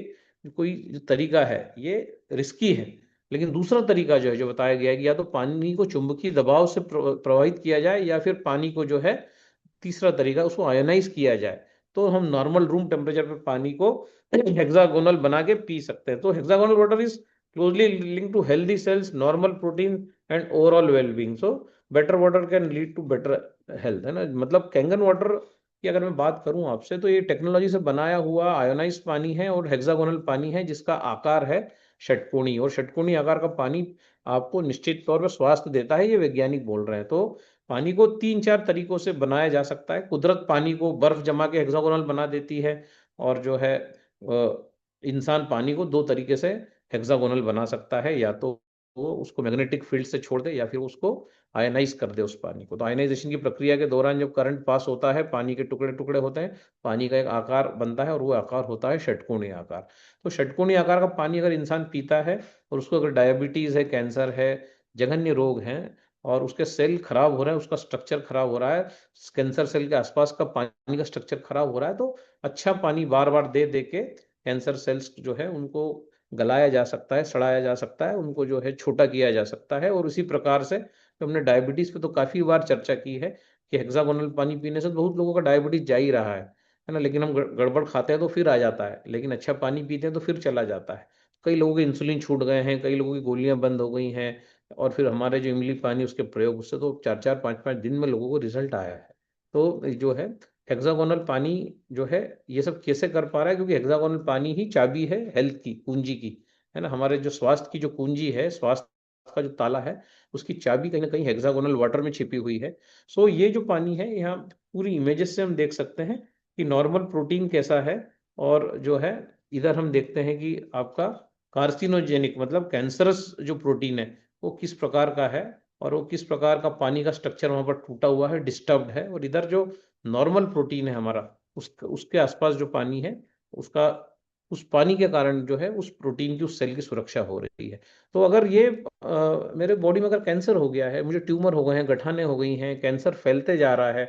कोई जो तरीका है ये रिस्की है। लेकिन दूसरा तरीका जो है जो बताया गया है कि या तो पानी को चुंबकीय दबाव से प्रवाहित किया जाए, या फिर पानी को जो है तीसरा तरीका उसको आयोनाइज किया जाए, तो हम नॉर्मल रूम टेम्परेचर पे पानी को हेक्सागोनल बना के पी सकते हैं। तो hexagonal water is closely linked to healthy cells, normal protein and overall wellbeing. So better water can lead to better health, है ना। मतलब कैंगन वाटर की अगर मैं बात करूं आपसे, तो ये टेक्नोलॉजी से बनाया हुआ आयोनाइज पानी है और हेक्सागोनल पानी है, जिसका आकार है षटकोणी, और षटकोणी आकार का पानी आपको निश्चित तौर पर स्वास्थ्य देता है, ये वैज्ञानिक बोल रहे हैं। तो पानी को 3-4 तरीकों से बनाया जा सकता है। कुदरत पानी को बर्फ जमा के हेक्सागोनल बना देती है, और जो है इंसान पानी को 2 तरीके से हेक्सागोनल बना सकता है, या तो वो उसको मैग्नेटिक फील्ड से छोड़ दे या फिर उसको आयनाइज कर दे उस पानी को। तो आयनाइजेशन की प्रक्रिया के दौरान जब करंट पास होता है, पानी के टुकड़े टुकड़े होते हैं, पानी का एक आकार बनता है, और वो आकार होता है षटकोणीय आकार। तो षटकोणीय आकार का पानी अगर इंसान पीता है और उसको अगर डायबिटीज है, कैंसर है, जघन्य रोग हैं, और उसके सेल खराब हो रहे हैं, उसका स्ट्रक्चर खराब हो रहा है, कैंसर सेल के आसपास का पानी का स्ट्रक्चर खराब हो रहा है, तो अच्छा पानी बार बार दे दे के कैंसर सेल्स जो है उनको गलाया जा सकता है, सड़ाया जा सकता है, उनको जो है छोटा किया जा सकता है। और उसी प्रकार से तो हमने डायबिटीज पे तो काफी बार चर्चा की है कि हेक्सागोनल पानी पीने से तो बहुत लोगों का डायबिटीज जा ही रहा है ना। लेकिन हम गड़बड़ खाते हैं तो फिर आ जाता है, लेकिन अच्छा पानी पीते हैं तो फिर चला जाता है। कई लोगों के इंसुलिन छूट गए हैं, कई लोगों की गोलियां बंद हो गई हैं, और फिर हमारे जो इमली पानी उसके प्रयोग उससे तो 4-4 5-5 दिन में लोगों को रिजल्ट आया है। तो जो है हेक्सागोनल पानी जो है ये सब कैसे कर पा रहा है, क्योंकि हेक्सागोनल पानी ही चाबी है हेल्थ की, कुंजी की, है ना। हमारे जो स्वास्थ्य की जो कुंजी है, स्वास्थ्य का जो ताला है, उसकी चाबी कहीं ना कहीं हेक्सागोनल वाटर में छिपी हुई है। सो ये जो पानी है, यहाँ पूरी इमेजेस से हम देख सकते हैं कि नॉर्मल प्रोटीन कैसा है, और जो है इधर हम देखते हैं कि आपका कार्सिनोजेनिक मतलब कैंसरस जो प्रोटीन है वो किस प्रकार का है, और वो किस प्रकार का पानी का स्ट्रक्चर वहां पर टूटा हुआ है, डिस्टर्ब्ड है। और इधर जो नॉर्मल प्रोटीन है हमारा, उसके आसपास जो पानी है उसका, उस पानी के कारण जो है उस प्रोटीन की, उस सेल की सुरक्षा हो रही है। तो अगर ये मेरे बॉडी में अगर कैंसर हो गया है, मुझे ट्यूमर हो गए हैं, गठाने हो गई हैं, कैंसर फैलते जा रहा है,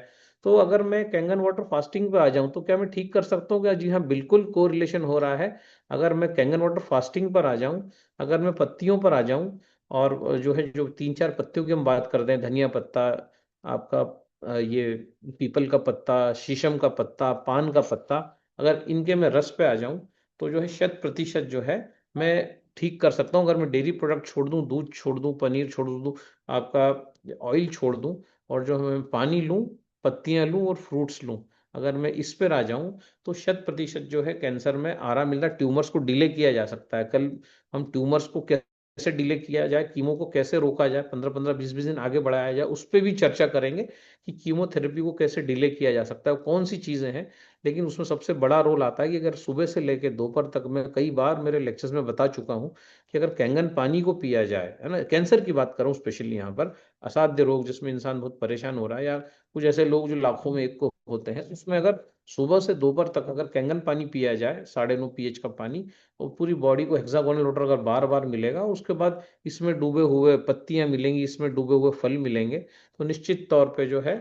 तो अगर मैं कैंगन वाटर फास्टिंग पे आ जाऊं तो क्या मैं ठीक कर सकता हूँ क्या? जी हाँ, बिल्कुल कोरिलेशन हो रहा है। अगर मैं कैंगन वाटर फास्टिंग पर आ जाऊं, अगर मैं पत्तियों पर आ जाऊं, और जो है जो 3-4 पत्तियों की हम बात करते हैं, धनिया पत्ता, आपका ये पीपल का पत्ता, शीशम का पत्ता, पान का पत्ता, अगर इनके मैं रस पे आ जाऊं तो जो है 100% जो है मैं ठीक कर सकता हूँ। अगर मैं डेयरी प्रोडक्ट छोड़ दूं, दूध छोड़ दूं, पनीर छोड़ दूं, आपका ऑयल छोड़ दूं, और जो मैं पानी लूं, पत्तियां लूं और फ्रूट्स लूं, अगर मैं इस पर आ जाऊं तो 100% जो है कैंसर में आराम मिलता है। ट्यूमर्स को डिले किया जा सकता है। कल हम ट्यूमर्स को कैसे डिले किया जाए, कीमो को कैसे रोका जाए, 15-15 20-20 दिन आगे बढ़ाया जाए, उस पर भी चर्चा करेंगे कि कीमोथेरेपी को कैसे डिले किया जा सकता है, कौन सी चीज़ें हैं। लेकिन उसमें सबसे बड़ा रोल आता है कि अगर सुबह से लेकर दोपहर तक, मैं कई बार मेरे लेक्चर्स में बता चुका हूँ कि अगर कैंगन पानी को पिया जाए, है ना, कैंसर की बात करूँ स्पेशली यहाँ पर, असाध्य रोग जिसमें इंसान बहुत परेशान हो रहा है, या कुछ ऐसे लोग जो लाखों में एक को होते हैं, उसमें अगर सुबह से दोपहर तक अगर कैंगन पानी पिया जाए, 9.5 pH का पानी, और पूरी बॉडी को हेक्सागोनल वाटर अगर बार बार मिलेगा, उसके बाद इसमें डूबे हुए पत्तियां मिलेंगी, इसमें डूबे हुए फल मिलेंगे, तो निश्चित तौर पे जो है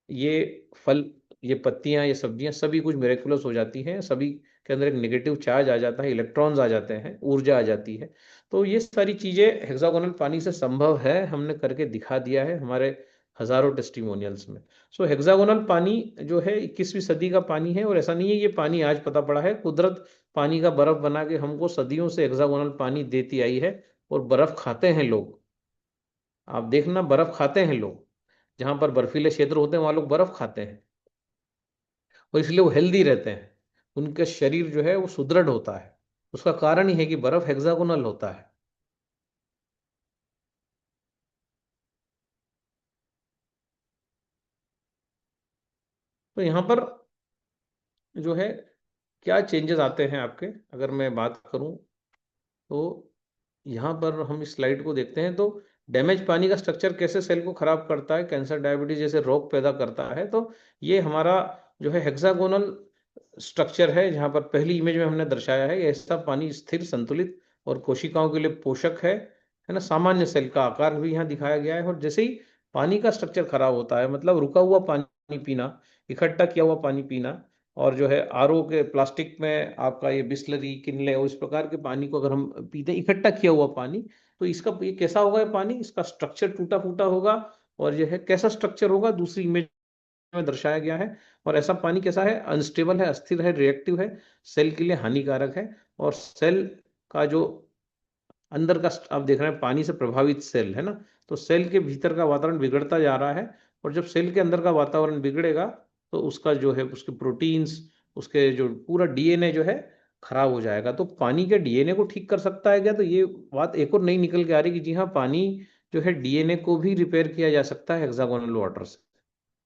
ये फल, ये पत्तियां, ये सब्जियां सभी कुछ मिरेकुलस हो जाती हैं, सभी के अंदर एक नेगेटिव चार्ज आ जाता है, इलेक्ट्रॉन्स आ जाते हैं, ऊर्जा आ जाती है। तो ये सारी चीजें हेक्सागोनल पानी से संभव है, हमने करके दिखा दिया है हमारे हजारों टेस्टिमोनियल्स में। सो हेक्सागोनल पानी जो है 21वीं सदी का पानी है, और ऐसा नहीं है ये पानी आज पता पड़ा है, कुदरत पानी का बर्फ बना के हमको सदियों से हेक्सागोनल पानी देती आई है, और बर्फ खाते हैं लोग। आप देखना, बर्फ खाते हैं लोग, जहां पर बर्फीले क्षेत्र होते हैं वहां लोग बर्फ खाते हैं, और इसलिए वो हेल्दी रहते हैं, उनका शरीर जो है वो सुदृढ़ होता है। उसका कारण ही है कि बर्फ हेक्सागोनल होता है। तो यहाँ पर जो है क्या चेंजेस आते हैं आपके, अगर मैं बात करूं तो यहाँ पर हम इस स्लाइड को देखते हैं, तो डैमेज पानी का स्ट्रक्चर कैसे सेल को खराब करता है, कैंसर डायबिटीज जैसे रोग पैदा करता है। तो ये हमारा जो है हेक्सागोनल स्ट्रक्चर है, जहाँ पर पहली इमेज में हमने दर्शाया है, ऐसा पानी स्थिर, संतुलित और कोशिकाओं के लिए पोषक है ना। सामान्य सेल का आकार भी यहाँ दिखाया गया है, और जैसे ही पानी का स्ट्रक्चर खराब होता है, मतलब रुका हुआ पानी पीना, इकट्ठा किया हुआ पानी पीना, और जो है आरओ के प्लास्टिक में आपका ये बिस्लरी, किनले, और इस प्रकार के पानी को अगर हम पीते हैं, इकट्ठा किया हुआ पानी, तो इसका ये कैसा होगा, ये पानी, इसका स्ट्रक्चर टूटा फूटा होगा, और यह है कैसा स्ट्रक्चर होगा दूसरी इमेज में दर्शाया गया है। और ऐसा पानी कैसा है, अनस्टेबल है, अस्थिर है, रिएक्टिव है, सेल के लिए हानिकारक है, और सेल का जो अंदर का आप देख रहे हैं पानी से प्रभावित सेल है ना, तो सेल के भीतर का वातावरण बिगड़ता जा रहा है, और जब सेल के अंदर का वातावरण बिगड़ेगा तो उसका जो है, उसके प्रोटीन्स, उसके जो पूरा डीएनए जो है खराब हो जाएगा। तो पानी के डीएनए को ठीक कर सकता है क्या, तो ये बात एक और नई निकल के आ रही कि जी हाँ, पानी जो है डीएनए को भी रिपेयर किया जा सकता है हेक्सागोनल वाटर से,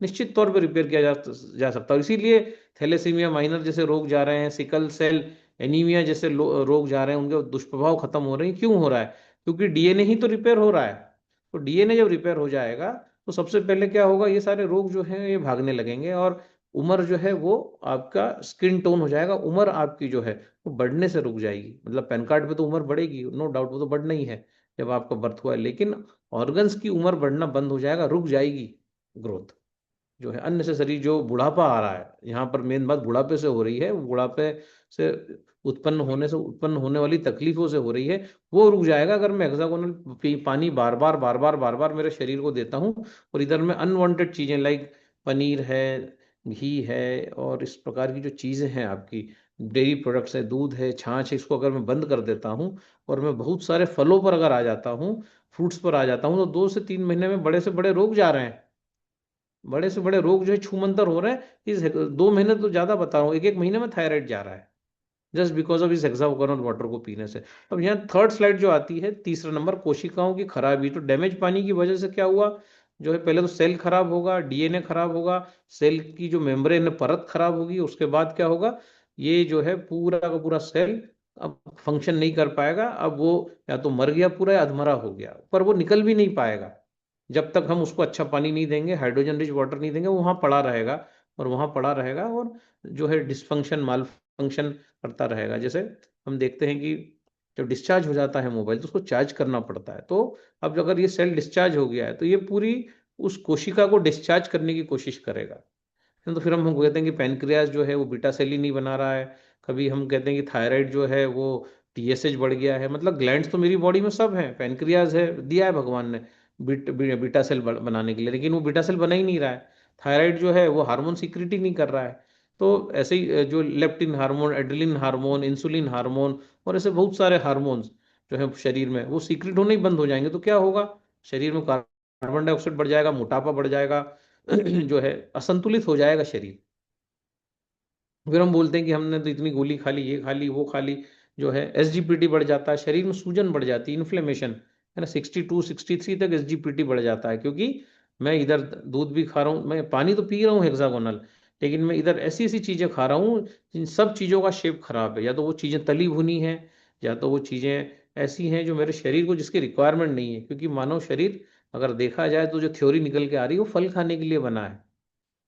निश्चित तौर पर रिपेयर किया जा सकता है। इसीलिए थैलेसीमिया माइनर जैसे रोग जा रहे हैं, सिकल सेल एनीमिया जैसे रोग जा रहे हैं, उनके दुष्प्रभाव खत्म हो रहे हैं। क्यों हो रहा है, क्योंकि डीएनए ही तो रिपेयर हो रहा है। तो डीएनए जब रिपेयर हो जाएगा तो सबसे पहले क्या होगा, ये सारे रोग जो हैं ये भागने लगेंगे, और उम्र जो है वो आपका स्किन टोन हो जाएगा, उम्र आपकी जो है वो बढ़ने से रुक जाएगी। मतलब पैन कार्ड पे तो उम्र बढ़ेगी, नो डाउट, वो तो बढ़ना ही है जब आपका बर्थ हुआ है, लेकिन ऑर्गन्स की उम्र बढ़ना बंद हो जाएगा, रुक जाएगी ग्रोथ जो है। अननेसेसरी जो बुढ़ापा आ रहा है, यहाँ पर मेन बात बुढ़ापे से हो रही है, बुढ़ापे से उत्पन्न होने वाली तकलीफों से हो रही है, वो रुक जाएगा अगर मैं हेक्सागोनल पानी बार बार बार बार बार बार मेरे शरीर को देता हूँ, और इधर में अनवांटेड चीजें लाइक पनीर है, घी है, और इस प्रकार की जो चीजें हैं आपकी डेयरी प्रोडक्ट्स है, दूध है, छाछ है, इसको अगर मैं बंद कर देता हूँ, और मैं बहुत सारे फलों पर अगर आ जाता हूँ, फ्रूट्स पर आ जाता हूँ, तो 2 से 3 महीने में बड़े से बड़े रोग जा रहे हैं, बड़े से बड़े रोग जो है छूमंतर हो रहे हैं। इस 2 महीने तो ज्यादा बता रहा हूँ, एक एक महीने में थायराइड जा रहा है, जस्ट बिकॉज ऑफ इस हेक्सागोनल वाटर को पीने से। अब यहाँ थर्ड स्लाइड जो आती है, तीसरा नंबर, कोशिकाओं की खराबी। तो डैमेज पानी की वजह से क्या हुआ, जो है पहले तो सेल खराब होगा, डीएनए खराब होगा, सेल की जो मेम्ब्रेन परत खराब होगी, उसके बाद क्या होगा, ये जो है पूरा का पूरा सेल अब फंक्शन नहीं कर पाएगा, अब वो या तो मर गया पूरा, या अधमरा हो गया, पर वो निकल भी नहीं पाएगा जब तक हम उसको अच्छा पानी नहीं देंगे, हाइड्रोजन रिच वाटर नहीं देंगे, वो वहां पड़ा रहेगा, और वहां पड़ा रहेगा, और जो है डिसफंक्शन, माल फंक्शन करता रहेगा। जैसे हम देखते हैं कि जब डिस्चार्ज हो जाता है मोबाइल, तो उसको चार्ज करना पड़ता है। तो अब अगर ये सेल डिस्चार्ज हो गया है, तो ये पूरी उस कोशिका को डिस्चार्ज करने की कोशिश करेगा। तो फिर हम कहते हैं कि पैनक्रियाज जो है वो बीटा सेल ही नहीं बना रहा है, कभी हम कहते हैं कि थायराइड जो है वो टीएसएच बढ़ गया है। मतलब ग्लैंड्स तो मेरी बॉडी में सब है, पैनक्रियाज है, दिया है भगवान ने बीटा सेल बनाने के लिए, लेकिन वो बीटा सेल बना ही नहीं रहा है। थायराइड जो है वो हार्मोन सीक्रेट ही नहीं कर रहा है। तो ऐसे ही जो leptin hormone, adrenaline hormone, insulin hormone, और ऐसे बहुत सारे हार्मोन्स जो है शरीर में, वो सीक्रेट होने ही बंद हो जाएंगे, तो क्या होगा, शरीर में कार्बन डाइऑक्साइड बढ़ जाएगा, मोटापा बढ़ जाएगा, जो है असंतुलित हो जाएगा शरीर। फिर हम बोलते हैं कि हमने तो इतनी गोली खा ली, ये खा ली, वो खा ली, जो है SGPT बढ़ जाता है, शरीर में सूजन बढ़ जाती है, इन्फ्लेमेशन है ना, 62 63 तक SGPT बढ़ जाता है, क्योंकि मैं इधर दूध भी खा रहा हूँ, मैं पानी तो पी रहा हूँ हेक्सागोनल, लेकिन मैं इधर ऐसी ऐसी चीज़ें खा रहा हूँ जिन सब चीज़ों का शेप खराब है, या तो वो चीज़ें तली भुनी हैं, या तो वो चीज़ें ऐसी हैं जो मेरे शरीर को जिसकी रिक्वायरमेंट नहीं है, क्योंकि मानव शरीर अगर देखा जाए तो जो थ्योरी निकल के आ रही है वो फल खाने के लिए बना है।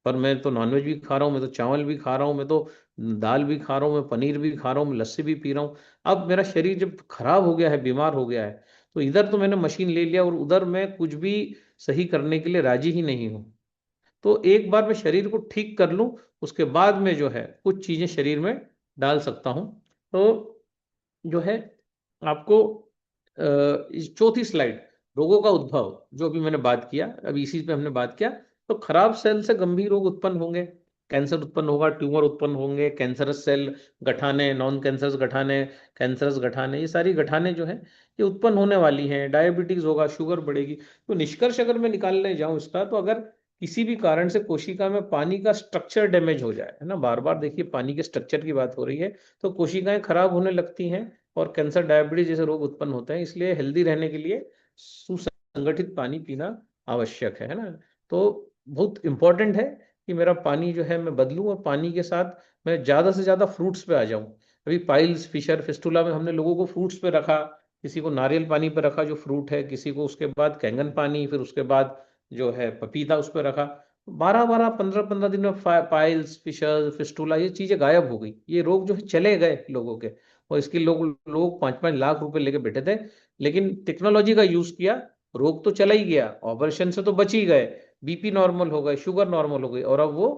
पर मैं तो नॉनवेज भी खा रहा हूँ, मैं तो चावल भी खा रहा हूँ, मैं तो दाल भी खा रहा हूँ, मैं पनीर भी खा रहा हूँ, मैं लस्सी भी पी रहा हूँ। अब मेरा शरीर जब खराब हो गया है, बीमार हो गया है, तो इधर तो मैंने मशीन ले लिया और उधर मैं कुछ भी सही करने के लिए राजी ही नहीं हूँ। तो एक बार मैं शरीर को ठीक कर लूँ, उसके बाद में जो है कुछ चीजें शरीर में डाल सकता हूँ। तो जो है आपको इस चौथी स्लाइड, रोगों का उद्भव, जो अभी मैंने बात किया, अभी इसी पे हमने बात किया। तो खराब सेल से गंभीर रोग उत्पन्न होंगे, कैंसर उत्पन्न होगा, ट्यूमर उत्पन्न होंगे, कैंसरस सेल, गठाने, नॉन कैंसरस गठाने, कैंसरस गठाने, ये सारी गठाने जो है ये उत्पन्न होने वाली हैं। डायबिटीज होगा, शुगर बढ़ेगी। तो निष्कर्ष अगर मैं निकालने जाऊं इसका, तो अगर किसी भी कारण से कोशिका में पानी का स्ट्रक्चर डैमेज हो जाए, है ना, बार बार देखिए पानी के स्ट्रक्चर की बात हो रही है, तो कोशिकाएं खराब होने लगती हैं और कैंसर, डायबिटीज जैसे रोग उत्पन्न होते हैं। इसलिए हेल्दी रहने के लिए सुसंगठित पानी पीना आवश्यक है ना। तो बहुत इंपॉर्टेंट है कि मेरा पानी जो है मैं बदलूं, और पानी के साथ मैं ज्यादा से ज्यादा फ्रूट्स पे आ जाऊं। अभी पाइल्स, फिशर, फिस्टुला में हमने लोगों को फ्रूट्स पे रखा, किसी को नारियल पानी पे रखा जो फ्रूट है, किसी को उसके बाद कैंगन पानी, फिर उसके बाद जो है पपीता उस पर रखा। 12 12 15 15 दिन में पाइल्स, फिशर, फिस्टुला ये चीजें गायब हो गई, ये रोग जो है चले गए लोगों के। और इसके लोग 5 5 लाख रुपए लेके बैठे थे, लेकिन टेक्नोलॉजी का यूज किया, रोग तो चला ही गया, ऑपरेशन से तो बच ही गए, बीपी नॉर्मल हो गए, शुगर नॉर्मल हो गई, और अब वो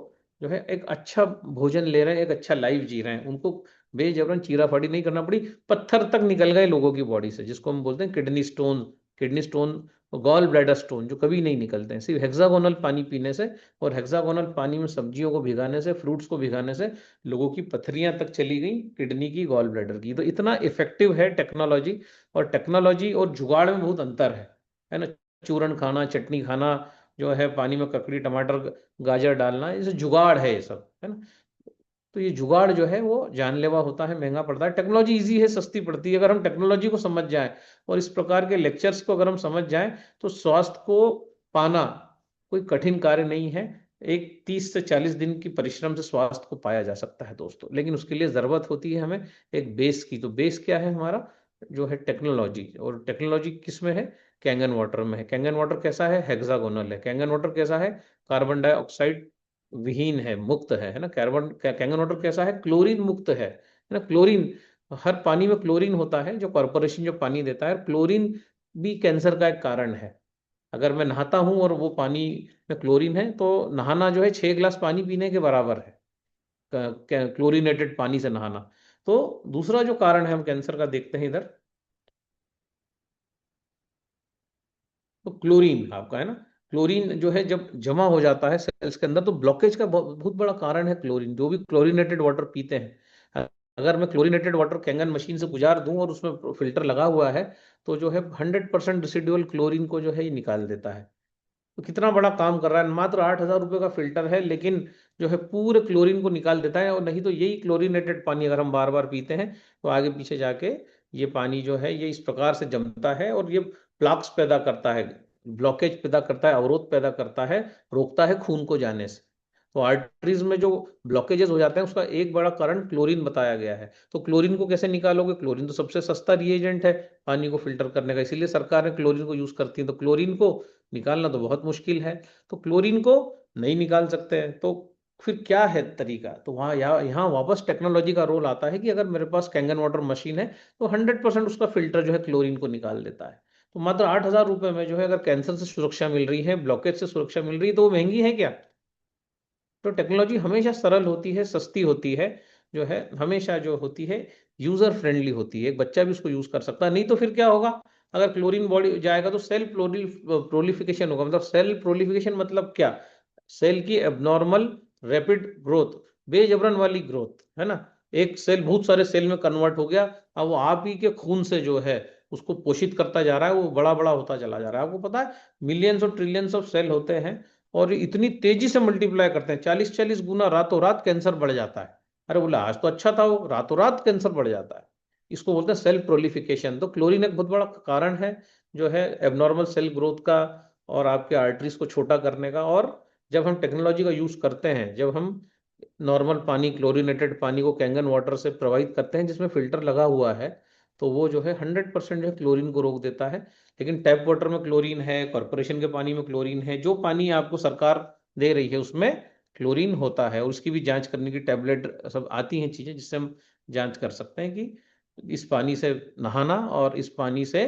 जो है एक अच्छा भोजन ले रहे हैं, एक अच्छा लाइफ जी रहे हैं, उनको बेजबरन चीरा फाड़ी नहीं करना पड़ी। पत्थर तक निकल गए लोगों की बॉडी से, जिसको हम बोलते हैं kidney stone, kidney stone, gall bladder stone, जो कभी नहीं निकलते हैं सिर्फ हेक्सागोनल पानी पीने से। और हेक्सागोनल पानी में सब्जियों को भिगाने से, फ्रूट्स को भिगाने से लोगों की पथरियां तक चली गई, किडनी की, गॉल ब्लैडर की। तो इतना इफेक्टिव है टेक्नोलॉजी, और टेक्नोलॉजी और जुगाड़ में बहुत अंतर है ना। चूरन खाना, चटनी खाना, जो है पानी में ककड़ी, टमाटर, गाजर डालना, ये सब जुगाड़ है, ये सब है ना। तो ये जुगाड़ जो है वो जानलेवा होता है, महंगा पड़ता है। टेक्नोलॉजी इजी है, सस्ती पड़ती है। अगर हम टेक्नोलॉजी को समझ जाएं और इस प्रकार के लेक्चर्स को अगर हम समझ जाएं, तो स्वास्थ्य को पाना कोई कठिन कार्य नहीं है। एक 30 से 40 दिन की परिश्रम से स्वास्थ्य को पाया जा सकता है दोस्तों, लेकिन उसके लिए जरूरत होती है हमें एक बेस की। तो बेस क्या है हमारा, जो है टेक्नोलॉजी। और टेक्नोलॉजी किस में है, कैंगन वाटर में है। कैंगन वाटर कैसा है, हेक्सागोनल है। कैंगन वाटर कैसा है, कार्बन डाइऑक्साइड विहीन है, मुक्त है ना। कैंगन वाटर कैसा है, क्लोरीन मुक्त है ना। क्लोरीन, हर पानी में क्लोरीन होता है, जो कॉरपोरेशन जो पानी देता है। क्लोरीन भी कैंसर का एक कारण है। अगर मैं नहाता हूं और वो पानी में क्लोरीन है, तो नहाना जो है 6 गिलास पानी पीने के बराबर है, क्लोरीनेटेड पानी से नहाना। तो दूसरा जो कारण है हम कैंसर का देखते हैं इधर, तो क्लोरीन आपका है ना। क्लोरीन जो है जब जमा हो जाता है सेल्स के अंदर, तो ब्लॉकेज का बहुत बड़ा कारण है क्लोरीन। जो भी क्लोरीनेटेड वाटर पीते हैं, अगर मैं क्लोरीनेटेड वाटर कैंगन मशीन से गुजार दूं और उसमें फिल्टर लगा हुआ है, तो जो है 100% रेसिडुअल क्लोरीन को जो है ये निकाल देता है। तो कितना बड़ा काम कर रहा है, मात्र 8,000 रुपये का फिल्टर है, लेकिन जो है पूरे क्लोरीन को निकाल देता है। और नहीं तो यही क्लोरीनेटेड पानी अगर हम बार बार पीते हैं, तो आगे पीछे जाके ये पानी जो है ये इस प्रकार से जमता है, और ये प्लाक्स पैदा करता है, ब्लॉकेज पैदा करता है, अवरोध पैदा करता है, रोकता है खून को जाने से। तो आर्टरीज में जो ब्लॉकेजेस हो जाते हैं, उसका एक बड़ा कारण क्लोरीन बताया गया है। तो क्लोरीन को कैसे निकालोगे, क्लोरीन तो सबसे सस्ता रिएजेंट है पानी को फिल्टर करने का, इसीलिए सरकार क्लोरीन को यूज करती है। तो क्लोरीन को निकालना तो बहुत मुश्किल है, तो क्लोरीन को नहीं निकाल सकते हैं। तो फिर क्या है तरीका, तो वहाँ यहाँ वापस टेक्नोलॉजी का रोल आता है कि अगर मेरे पास कैंगन वाटर मशीन है, तो 100% उसका फिल्टर जो है क्लोरीन को निकाल देता है। तो मात्र 8,000 रुपये में जो है अगर कैंसर से सुरक्षा मिल रही है, ब्लॉकेज से सुरक्षा मिल रही है, तो वो महंगी है क्या। तो टेक्नोलॉजी हमेशा सरल होती है, सस्ती होती है, जो है हमेशा जो होती है यूजर फ्रेंडली होती है, एक बच्चा भी उसको यूज कर सकता है। नहीं तो फिर क्या होगा, अगर क्लोरीन बॉडी जाएगा तो सेल प्रोलिफिकेशन होगा। मतलब सेल प्रोलिफिकेशन मतलब क्या, सेल की एबनॉर्मल रैपिड ग्रोथ, बेजबरन वाली ग्रोथ, है ना। एक सेल बहुत सारे सेल में कन्वर्ट हो गया, अब वो आप ही के खून से जो है उसको पोषित करता जा रहा है, वो बड़ा बड़ा होता चला जा रहा है। आपको पता है मिलियंस और ट्रिलियंस ऑफ सेल होते हैं, और इतनी तेजी से मल्टीप्लाई करते हैं, 40 40 गुना, रातों रात कैंसर बढ़ जाता है। अरे बोला आज तो अच्छा था, वो रातों रात कैंसर बढ़ जाता है। इसको बोलते हैं सेल प्रोलिफिकेशन। तो क्लोरीन एक बहुत बड़ा कारण है जो है एबनॉर्मल सेल ग्रोथ का और आपके आर्टरीज को छोटा करने का। और जब हम टेक्नोलॉजी का यूज करते हैं, जब हम नॉर्मल पानी, क्लोरीनेटेड पानी को कैंगन वाटर से प्रवाहित करते हैं जिसमें फिल्टर लगा हुआ है, तो वो जो है 100% जो है क्लोरीन को रोक देता है। लेकिन टैप वाटर में क्लोरीन है, कॉर्पोरेशन के पानी में क्लोरीन है, जो पानी आपको सरकार दे रही है उसमें क्लोरीन होता है। और उसकी भी जांच करने की टैबलेट सब आती हैं चीजें जिससे हम जांच कर सकते हैं कि इस पानी से नहाना और इस पानी से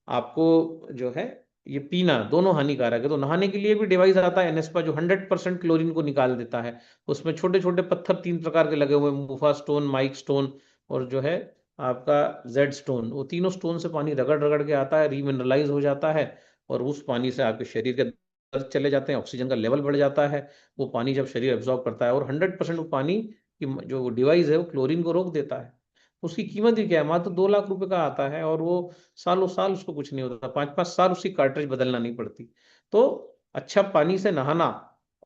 आपको जो है ये पीना दोनों हानिकारक है। तो नहाने के लिए भी डिवाइस आता है एनेस्पा जो 100% क्लोरीन को निकाल देता है। उसमें छोटे छोटे पत्थर 3 प्रकार के लगे हुए, मुफा स्टोन, माइक स्टोन और जो है आपका जेड स्टोन। वो तीनों स्टोन से पानी रगड़ रगड़ के आता है, रीमिनरलाइज हो जाता है और उस पानी से आपके शरीर के अंदर चले जाते हैं, ऑक्सीजन का लेवल बढ़ जाता है। वो पानी जब शरीर एब्जॉर्ब करता है और 100% वो पानी की जो डिवाइस है वो क्लोरीन को रोक देता है। उसकी कीमत भी क्या है, मात्र 2 लाख रुपए का आता है और वो सालों साल उसको कुछ नहीं होता, 5-5 साल उसकी कार्ट्रिज बदलना नहीं पड़ती। तो अच्छा पानी से नहाना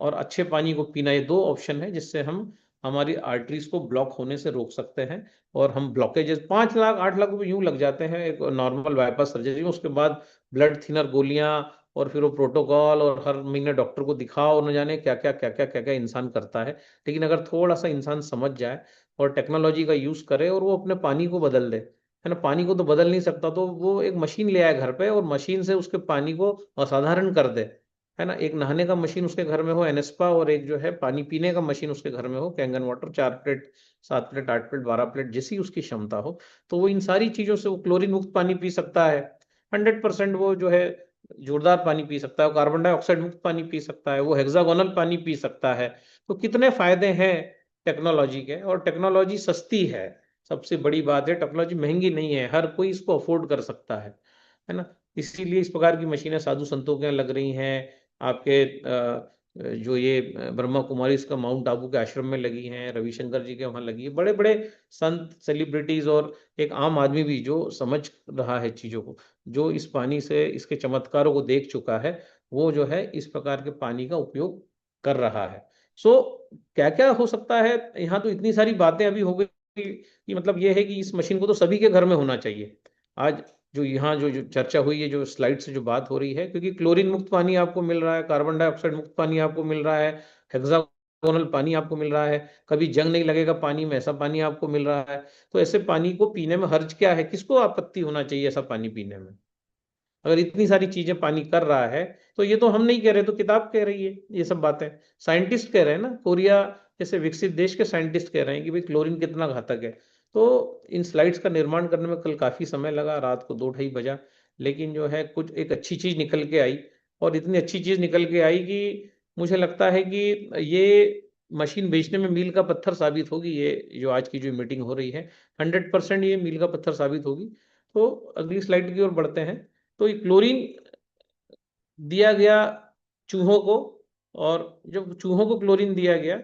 और अच्छे पानी को पीना, ये दो ऑप्शन है जिससे हम हमारी आर्टरीज को ब्लॉक होने से रोक सकते हैं। और हम ब्लॉकेजेस 5 लाख 8 लाख रुपए यूं लग जाते हैं एक नॉर्मल बाईपास सर्जरी में, उसके बाद ब्लड थिनर गोलियां और फिर वो प्रोटोकॉल और हर महीने डॉक्टर को दिखाओ, न जाने क्या क्या इंसान करता है। लेकिन अगर थोड़ा सा इंसान समझ जाए और टेक्नोलॉजी का यूज करे और वो अपने पानी को बदल दे, है ना, पानी को तो बदल नहीं सकता तो वो एक मशीन ले आए घर पे और मशीन से उसके पानी को असाधारण कर दे, है ना। एक नहाने का मशीन उसके घर में हो एनेस्पा, और एक जो है पानी पीने का मशीन उसके घर में हो Kangen water, 4 plate 7 plate 8 plate 12 plate जैसी उसकी क्षमता हो, तो वो इन सारी चीजों से वो क्लोरीन मुक्त पानी पी सकता है। 100% वो जो है जोरदार पानी पी सकता है, कार्बन डाइऑक्साइड मुक्त पानी पी सकता है, वो हेक्सागोनल पानी पी सकता है। तो कितने फायदे हैं टेक्नोलॉजी के, और टेक्नोलॉजी सस्ती है। सबसे बड़ी बात है टेक्नोलॉजी महंगी नहीं है, हर कोई इसको अफोर्ड कर सकता है ना। इसीलिए इस प्रकार की मशीनें साधु संतों के यहाँ लग रही हैं, आपके जो ये ब्रह्मा कुमारी इसका माउंट आबू के आश्रम में लगी हैं, रविशंकर जी के वहां लगी है, बड़े बड़े संत, सेलिब्रिटीज और एक आम आदमी भी जो समझ रहा है चीजों को, जो इस पानी से इसके चमत्कारों को देख चुका है, वो जो है इस प्रकार के पानी का उपयोग कर रहा है। सो क्या क्या हो सकता है, यहाँ तो इतनी सारी बातें अभी हो गई कि मतलब ये है कि इस मशीन को तो सभी के घर में होना चाहिए। आज जो यहाँ जो चर्चा हुई है, जो स्लाइड से जो बात हो रही है, क्योंकि क्लोरीन मुक्त पानी आपको मिल रहा है, कार्बन डाइऑक्साइड मुक्त पानी आपको मिल रहा है, हेक्सागोनल पानी आपको मिल रहा है, कभी जंग नहीं लगेगा पानी में, ऐसा पानी आपको मिल रहा है। तो ऐसे पानी को पीने में हर्ज क्या है, किसको आपत्ति होना चाहिए ऐसा पानी पीने में? अगर इतनी सारी चीजें पानी कर रहा है तो ये तो हम नहीं कह रहे, तो किताब कह रही है ये सब बातें, साइंटिस्ट कह रहे हैं ना, कोरिया जैसे विकसित देश के साइंटिस्ट कह रहे हैं कि भाई क्लोरीन कितना घातक है। तो इन स्लाइड्स का निर्माण करने में कल काफी समय लगा, रात को 2-2:30 बजा, लेकिन जो है कुछ एक अच्छी चीज निकल के आई। और इतनी अच्छी चीज निकल के आई कि मुझे लगता है कि ये मशीन बेचने में मील का पत्थर साबित होगी। ये जो आज की जो मीटिंग हो रही है 100% ये मील का पत्थर साबित होगी। तो अगली स्लाइड की ओर बढ़ते हैं। तो ये क्लोरीन दिया गया चूहों को, और जब चूहों को क्लोरीन दिया गया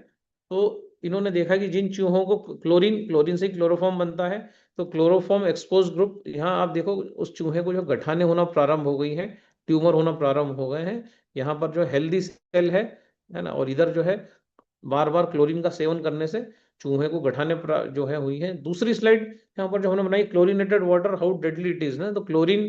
तो इन्होंने देखा कि जिन चूहों को क्लोरीन क्लोरीन से क्लोरोफॉर्म बनता है, तो क्लोरोफॉर्म एक्सपोज ग्रुप, यहाँ आप देखो उस चूहे को जो गठाने होना प्रारंभ हो गई हैं, ट्यूमर होना प्रारंभ हो गए हैं। यहाँ पर जो हेल्दी सेल है ना, और इधर जो है बार बार क्लोरीन का सेवन करने से चूहे को गठाने जो है हुई है। दूसरी स्लाइड यहाँ पर जो हमने बनाई, chlorinated water how deadly it is ना, तो क्लोरीन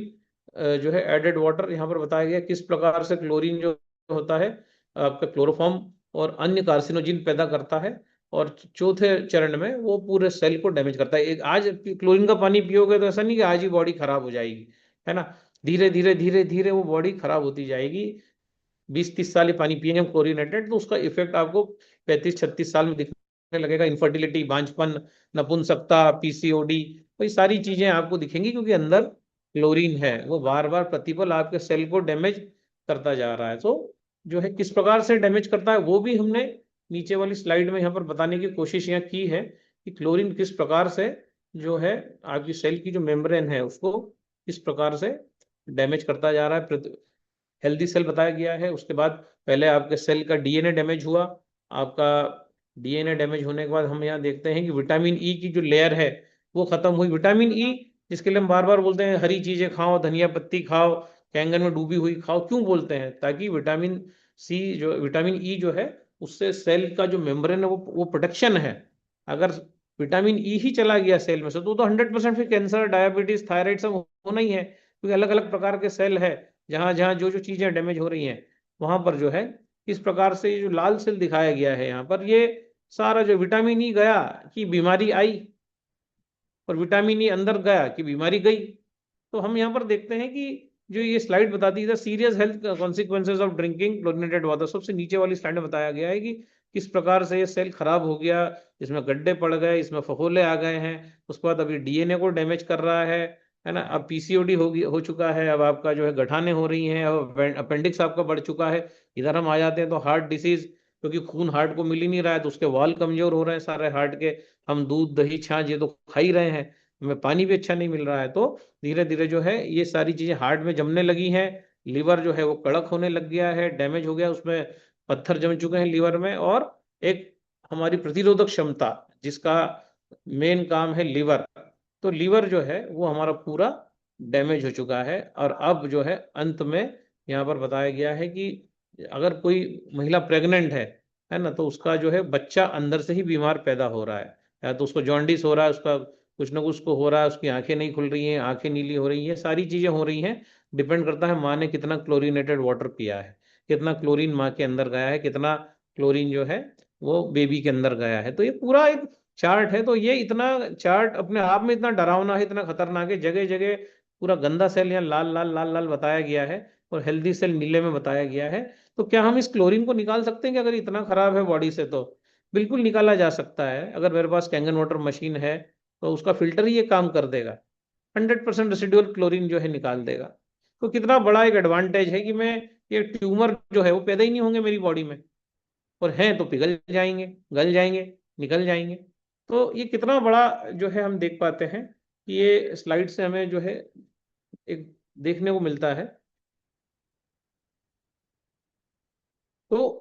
जो है एडेड वाटर, यहाँ पर बताया गया किस प्रकार से क्लोरीन जो होता है आपका क्लोरोफॉर्म और अन्य कार्सिनोजिन पैदा करता है। और चौथे चरण में वो पूरे सेल को डैमेज करता है। एक आज क्लोरीन का पानी पियोगे तो ऐसा नहीं कि आज ही बॉडी खराब हो जाएगी, है ना, धीरे धीरे धीरे धीरे वो बॉडी खराब होती जाएगी। 20-30 साल ये पानी पिएंगे हम क्लोरीनेटेड, तो उसका इफेक्ट आपको 35-36 साल में दिखने लगेगा। इनफर्टिलिटी, बांझपन, नपुंसकता, पीसीओडी, वही सारी चीजें आपको दिखेंगी, क्योंकि अंदर क्लोरीन है, वो बार बार प्रतिपल आपके सेल को डैमेज करता जा रहा है। तो जो है किस प्रकार से डैमेज करता है वो भी हमने नीचे वाली स्लाइड में यहाँ पर बताने की कोशिश यहाँ की है कि क्लोरीन किस प्रकार से जो है आपकी सेल की जो मेम्ब्रेन है उसको किस प्रकार से डैमेज करता जा रहा है। हेल्दी सेल बताया गया है, उसके बाद पहले आपके सेल का डीएनए डैमेज हुआ। आपका डीएनए डैमेज होने के बाद हम यहाँ देखते हैं कि विटामिन ई की जो लेयर है वो खत्म हुई। विटामिन ई जिसके लिए हम बार बार बोलते हैं हरी चीजें खाओ, धनिया पत्ती खाओ, कैंगन में डूबी हुई खाओ, क्यों बोलते हैं? ताकि विटामिन सी जो विटामिन ई जो है उससे सेल का जो मेम्ब्रेन है वो प्रोटेक्शन है। अगर विटामिन ई ही चला गया सेल में से, तो 100% फिर कैंसर, डायबिटीज, थायराइड सब होना ही है, क्योंकि अलग अलग प्रकार के सेल है, जहां जहां जो जो चीजें डैमेज हो रही हैं वहां पर जो है इस प्रकार से ये जो लाल सेल दिखाया गया है यहाँ पर, ये सारा जो विटामिन ई गया कि बीमारी आई, और विटामिन ई अंदर गया कि बीमारी गई। तो हम यहाँ पर देखते हैं कि जो ये स्लाइड बताती है serious health consequences of drinking chlorinated water, सबसे नीचे वाली स्लाइड में बताया गया है कि किस प्रकार से ये सेल खराब हो गया, इसमें गड्ढे पड़ गए, इसमें फफोले आ गए हैं, उसके बाद अभी डीएनए को डैमेज कर रहा है ना, अब पीसीओडी हो चुका है, अब आपका जो है गठाने हो रही हैं, अब अपेंडिक्स आपका बढ़ चुका है। इधर हम आ जाते हैं तो हार्ट डिसीज, क्योंकि खून हार्ट को मिल ही नहीं रहा है तो उसके वाल कमजोर हो रहे हैं सारे हार्ट के, हम दूध दही छाछ ये तो खा ही रहे हैं, हमें पानी भी अच्छा नहीं मिल रहा है, तो धीरे धीरे जो है ये सारी चीजें हार्ट में जमने लगी हैं, लीवर जो है वो कड़क होने लग गया है, डैमेज हो गया, उसमें पत्थर जम चुके हैं लीवर में, और एक हमारी प्रतिरोधक क्षमता जिसका मेन काम है लीवर, तो लीवर जो है वो हमारा पूरा डैमेज हो चुका है। और अब जो है अंत में यहाँ पर बताया गया है कि अगर कोई महिला प्रेग्नेंट है ना, तो उसका जो है बच्चा अंदर से ही बीमार पैदा हो रहा है, या तो उसको जॉन्डिस हो रहा है, उसका कुछ ना कुछ को हो रहा है, उसकी आंखें नहीं खुल रही हैं, आंखें नीली हो रही हैं, सारी चीजें हो रही हैं, डिपेंड करता है माँ ने कितना क्लोरीनेटेड वाटर पिया है, कितना क्लोरीन माँ के अंदर गया है, कितना क्लोरीन जो है वो बेबी के अंदर गया है। तो ये पूरा एक चार्ट है, तो ये इतना चार्ट अपने आप में इतना डरावना है, इतना खतरनाक है, जगह जगह पूरा गंदा सेल यहाँ लाल लाल लाल लाल बताया गया है और हेल्दी सेल नीले में बताया गया है। तो क्या हम इस क्लोरीन को निकाल सकते हैं कि अगर इतना खराब है बॉडी से? तो बिल्कुल निकाला जा सकता है, अगर मेरे पास कैंगन वाटर मशीन है तो उसका फिल्टर ही ये काम कर देगा, 100% रेसिडुअल क्लोरीन जो है निकाल देगा। तो कितना बड़ा एक एडवांटेज है कि मैं, ये ट्यूमर जो है वो पैदा ही नहीं होंगे मेरी बॉडी में, और हैं तो पिघल जाएंगे, गल जाएंगे, निकल जाएंगे। तो ये कितना बड़ा जो है हम देख पाते हैं कि ये स्लाइड से हमें जो है एक देखने को मिलता है। तो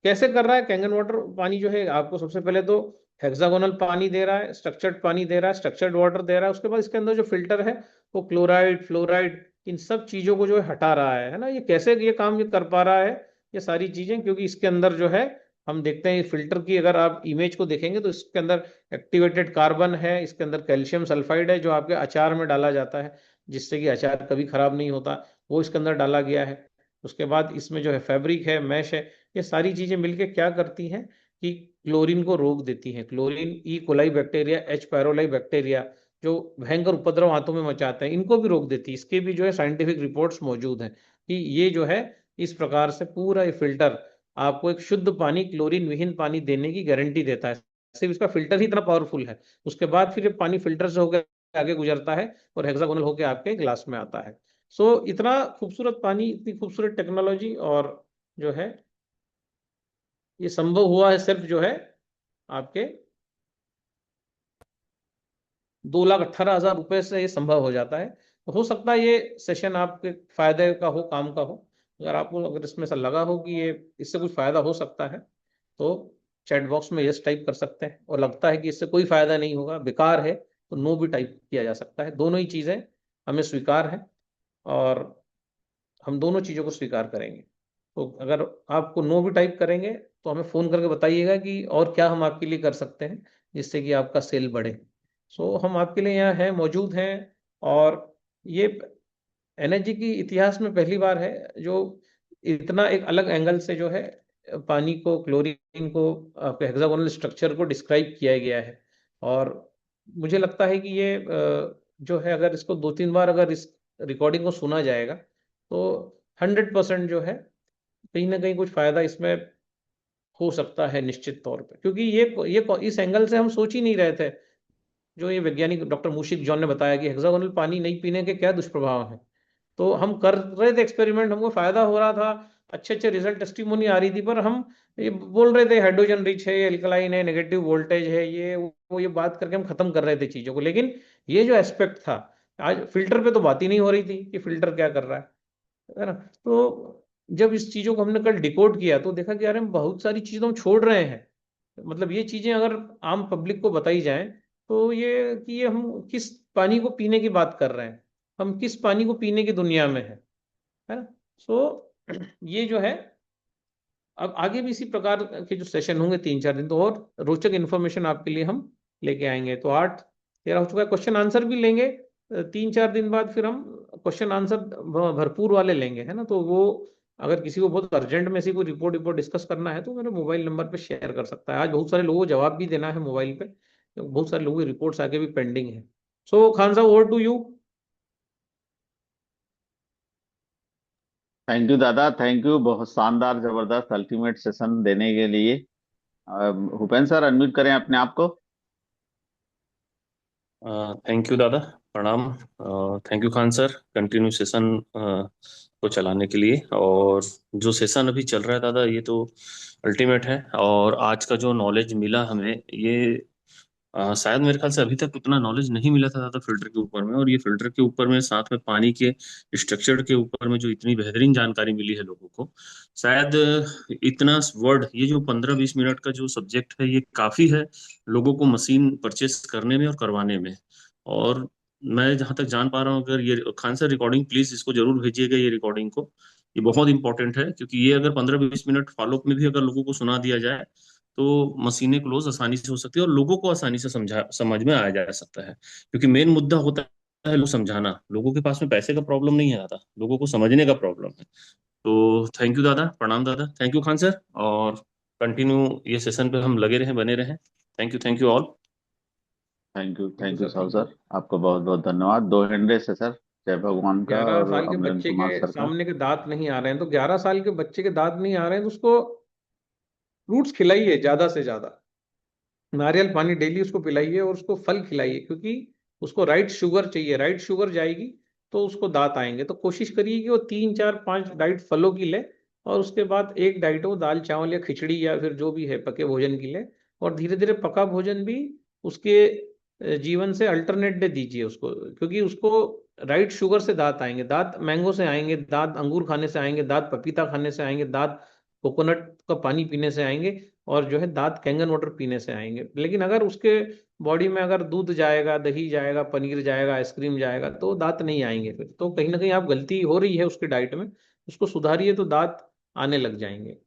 कैसे कर रहा है कैंगन वाटर पानी जो है आपको? सबसे पहले तो हेक्सागोनल पानी दे रहा है, स्ट्रक्चर्ड पानी दे रहा है, स्ट्रक्चर्ड वाटर दे रहा है, उसके बाद इसके अंदर जो फिल्टर है वो क्लोराइड फ्लोराइड इन सब चीजों को जो है हटा रहा है ना। ये कैसे ये काम ये कर पा रहा है, ये सारी चीजें, क्योंकि इसके अंदर जो है हम देखते हैं फिल्टर की अगर आप इमेज को देखेंगे तो इसके अंदर एक्टिवेटेड कार्बन है, इसके अंदर कैल्शियम सल्फाइड है जो आपके अचार में डाला जाता है जिससे कि अचार कभी खराब नहीं होता, वो इसके अंदर डाला गया है। उसके बाद इसमें जो है फैब्रिक है, मैश है, ये सारी चीजें मिलके क्या करती हैं कि क्लोरीन को रोक देती हैं। Chlorine E coli bacteria, H pylori bacteria जो भयंकर उपद्रव हाथों में मचाते हैं, इनको भी रोक देती है। इसके भी जो है साइंटिफिक रिपोर्ट्स मौजूद हैं कि ये जो है इस प्रकार से पूरा ये फिल्टर आपको एक शुद्ध पानी, क्लोरीन विहीन पानी देने की गारंटी देता है। सिर्फ इसका फिल्टर ही इतना पावरफुल है, उसके बाद फिर ये पानी फिल्टर से होकर आगे गुजरता है और हेक्सागोनल होकर आपके ग्लास में आता है। सो इतना खूबसूरत पानी, इतनी खूबसूरत टेक्नोलॉजी, और जो है ये संभव हुआ है सिर्फ जो है आपके 2,18,000 रुपए से ये संभव हो जाता है। तो हो सकता है ये सेशन आपके फायदे का हो, काम का हो। अगर आपको अगर इसमें से लगा हो कि ये इससे कुछ फायदा हो सकता है तो चैट बॉक्स में यस टाइप कर सकते हैं, और लगता है कि इससे कोई फायदा नहीं होगा, बेकार है, तो नो भी टाइप किया जा सकता है। दोनों ही चीजें हमें स्वीकार है और हम दोनों चीजों को स्वीकार करेंगे। तो अगर आपको नो भी टाइप करेंगे तो हमें फोन करके बताइएगा कि और क्या हम आपके लिए कर सकते हैं जिससे कि आपका सेल बढ़े। सो हम आपके लिए यहाँ हैं, मौजूद हैं। और ये एनर्जी की इतिहास में पहली बार है जो इतना एक अलग एंगल से जो है पानी को, क्लोरीन को, हेक्सागोनल स्ट्रक्चर को डिस्क्राइब किया गया है। और मुझे लगता है कि ये जो है अगर इसको 2-3 बार अगर इस रिकॉर्डिंग को सुना जाएगा तो 100% जो है कहीं ना कहीं कुछ फायदा इसमें हो सकता है निश्चित तौर पे, क्योंकि ये इस एंगल से हम सोच ही नहीं रहे थे। जो ये वैज्ञानिक डॉक्टर मूशिक जॉन ने बताया कि हेक्सागोनल पानी नहीं पीने के क्या दुष्प्रभाव हैं, तो हम कर रहे थे एक्सपेरिमेंट, हमको फायदा हो रहा था, अच्छे अच्छे रिजल्ट, टेस्टिमोनी आ रही थी, पर हम ये बोल रहे थे हाइड्रोजन रिच है, ये एल्कलाइन है, नेगेटिव वोल्टेज है, ये वो ये बात करके हम खत्म कर रहे थे चीजों को। लेकिन ये जो एस्पेक्ट था, आज फिल्टर पे तो बात ही नहीं हो रही थी कि फिल्टर क्या कर रहा है ना। तो जब इस चीजों को हमने कल डिकोड किया तो देखा कि यार हम बहुत सारी चीजों हम छोड़ रहे हैं। मतलब ये चीजें अगर आम पब्लिक को बताई जाएं तो ये कि ये हम किस पानी को पीने की बात कर रहे हैं, हम किस पानी को पीने की दुनिया में है ना। सो ये जो है अब आगे भी इसी प्रकार के जो सेशन होंगे 3-4 दिन, तो और रोचक इन्फॉर्मेशन आपके लिए हम लेके आएंगे तो 8 13 हो चुका है। क्वेश्चन आंसर भी लेंगे 3-4 दिन बाद, फिर हम क्वेश्चन आंसर भरपूर वाले लेंगे, है ना। तो वो अगर किसी को बहुत अर्जेंट में से कोई रिपोर्ट रिपोर्ट डिस्कस करना है तो मेरे मोबाइल नंबर पे शेयर कर सकता है। आज बहुत सारे लोगों को जवाब भी देना है मोबाइल पे, तो बहुत सारे लोगों की रिपोर्ट्स आगे भी पेंडिंग है। So Khan Sahab, over to you. Thank you दादा, थैंक यू, बहुत शानदार जबरदस्त अल्टीमेट सेशन देने के लिए। भूपेन सर, अनम्यूट करें अपने आप को। थैंक यू दादा, प्रणाम। Thank you Khan sir, continue session को चलाने के लिए। और जो सेशन अभी चल रहा है दादा, ये तो अल्टीमेट है। और आज का जो नॉलेज मिला हमें, ये शायद मेरे ख्याल से अभी तक उतना नॉलेज नहीं मिला था दादा फिल्टर के ऊपर में। और ये फिल्टर के ऊपर में, साथ में पानी के स्ट्रक्चर के ऊपर में जो इतनी बेहतरीन जानकारी मिली है लोगों को, शायद इतना वर्ड, ये जो 15-20 मिनट का जो सब्जेक्ट है, ये काफी है लोगों को मशीन परचेस करने में और करवाने में। और मैं जहां तक जान पा रहा हूँ, अगर ये खान सर रिकॉर्डिंग प्लीज इसको जरूर भेजिएगा, ये रिकॉर्डिंग को। ये बहुत इंपॉर्टेंट है, क्योंकि ये अगर 15-20 मिनट फॉलोअप में भी अगर लोगों को सुना दिया जाए तो मशीनें क्लोज आसानी से हो सकती है और लोगों को आसानी से समझ में आया जा सकता है। क्योंकि मेन मुद्दा होता है लोग समझाना। लोगों के पास में पैसे का प्रॉब्लम नहीं है दादा, लोगों को समझने का प्रॉब्लम है। तो थैंक यू दादा, प्रणाम दादा, थैंक यू खान सर। और कंटिन्यू ये सेशन पे हम लगे रहें, बने रहें। Thank you all. Thank you साहब सर, आपको बहुत बहुत धन्यवाद। 2 हैंड रेस है सर, जय भगवान का 11 और साल के अमरेंद्र बच्चे कुमार के सर का। सामने के दांत नहीं आ रहे हैं, तो 11 साल के बच्चे के दांत नहीं आ रहे हैं तो उसको फ्रूट्स खिलाइए ज्यादा से ज्यादा, नारियल पानी डेली उसको पिलाइए और उसको फल खिलाइए, क्योंकि उसको राइट शुगर चाहिए। राइट शुगर जाएगी तो उसको दांत आएंगे। तो कोशिश करिए कि वो 3-4-5 डाइट फलों की ले, और उसके बाद एक डाइट हो दाल चावल या खिचड़ी या फिर जो भी है पके भोजन की ले। और धीरे धीरे पका भोजन भी उसके जीवन से अल्टरनेट डे दीजिए उसको, क्योंकि उसको राइट शुगर से दांत आएंगे। दांत मैंगो से आएंगे, दांत अंगूर खाने से आएंगे, दांत पपीता खाने से आएंगे, दांत कोकोनट का पानी पीने से आएंगे, और जो है दांत कैंगन वाटर पीने से आएंगे। लेकिन अगर उसके बॉडी में अगर दूध जाएगा, दही जाएगा, पनीर जाएगा, आइसक्रीम जाएगा, तो दांत नहीं आएंगे। फिर तो कहीं ना कहीं आप गलती हो रही है उसकी डाइट में, उसको सुधारिए तो दांत आने लग जाएंगे।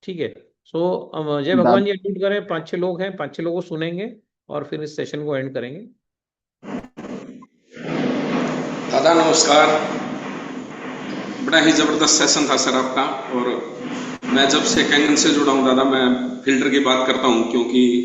ठीक है। सो जय भगवान जी, अनम्यूट करें। 5-6 लोग हैं, 5-6 लोगों को सुनेंगे और फिर इस सेशन को एंड करेंगे। दादा नमस्कार, बड़ा ही जबरदस्त सेशन था सर आपका। और मैं जब से कैंगन से जुड़ा हूँ दादा, मैं फिल्टर की बात करता हूँ, क्योंकि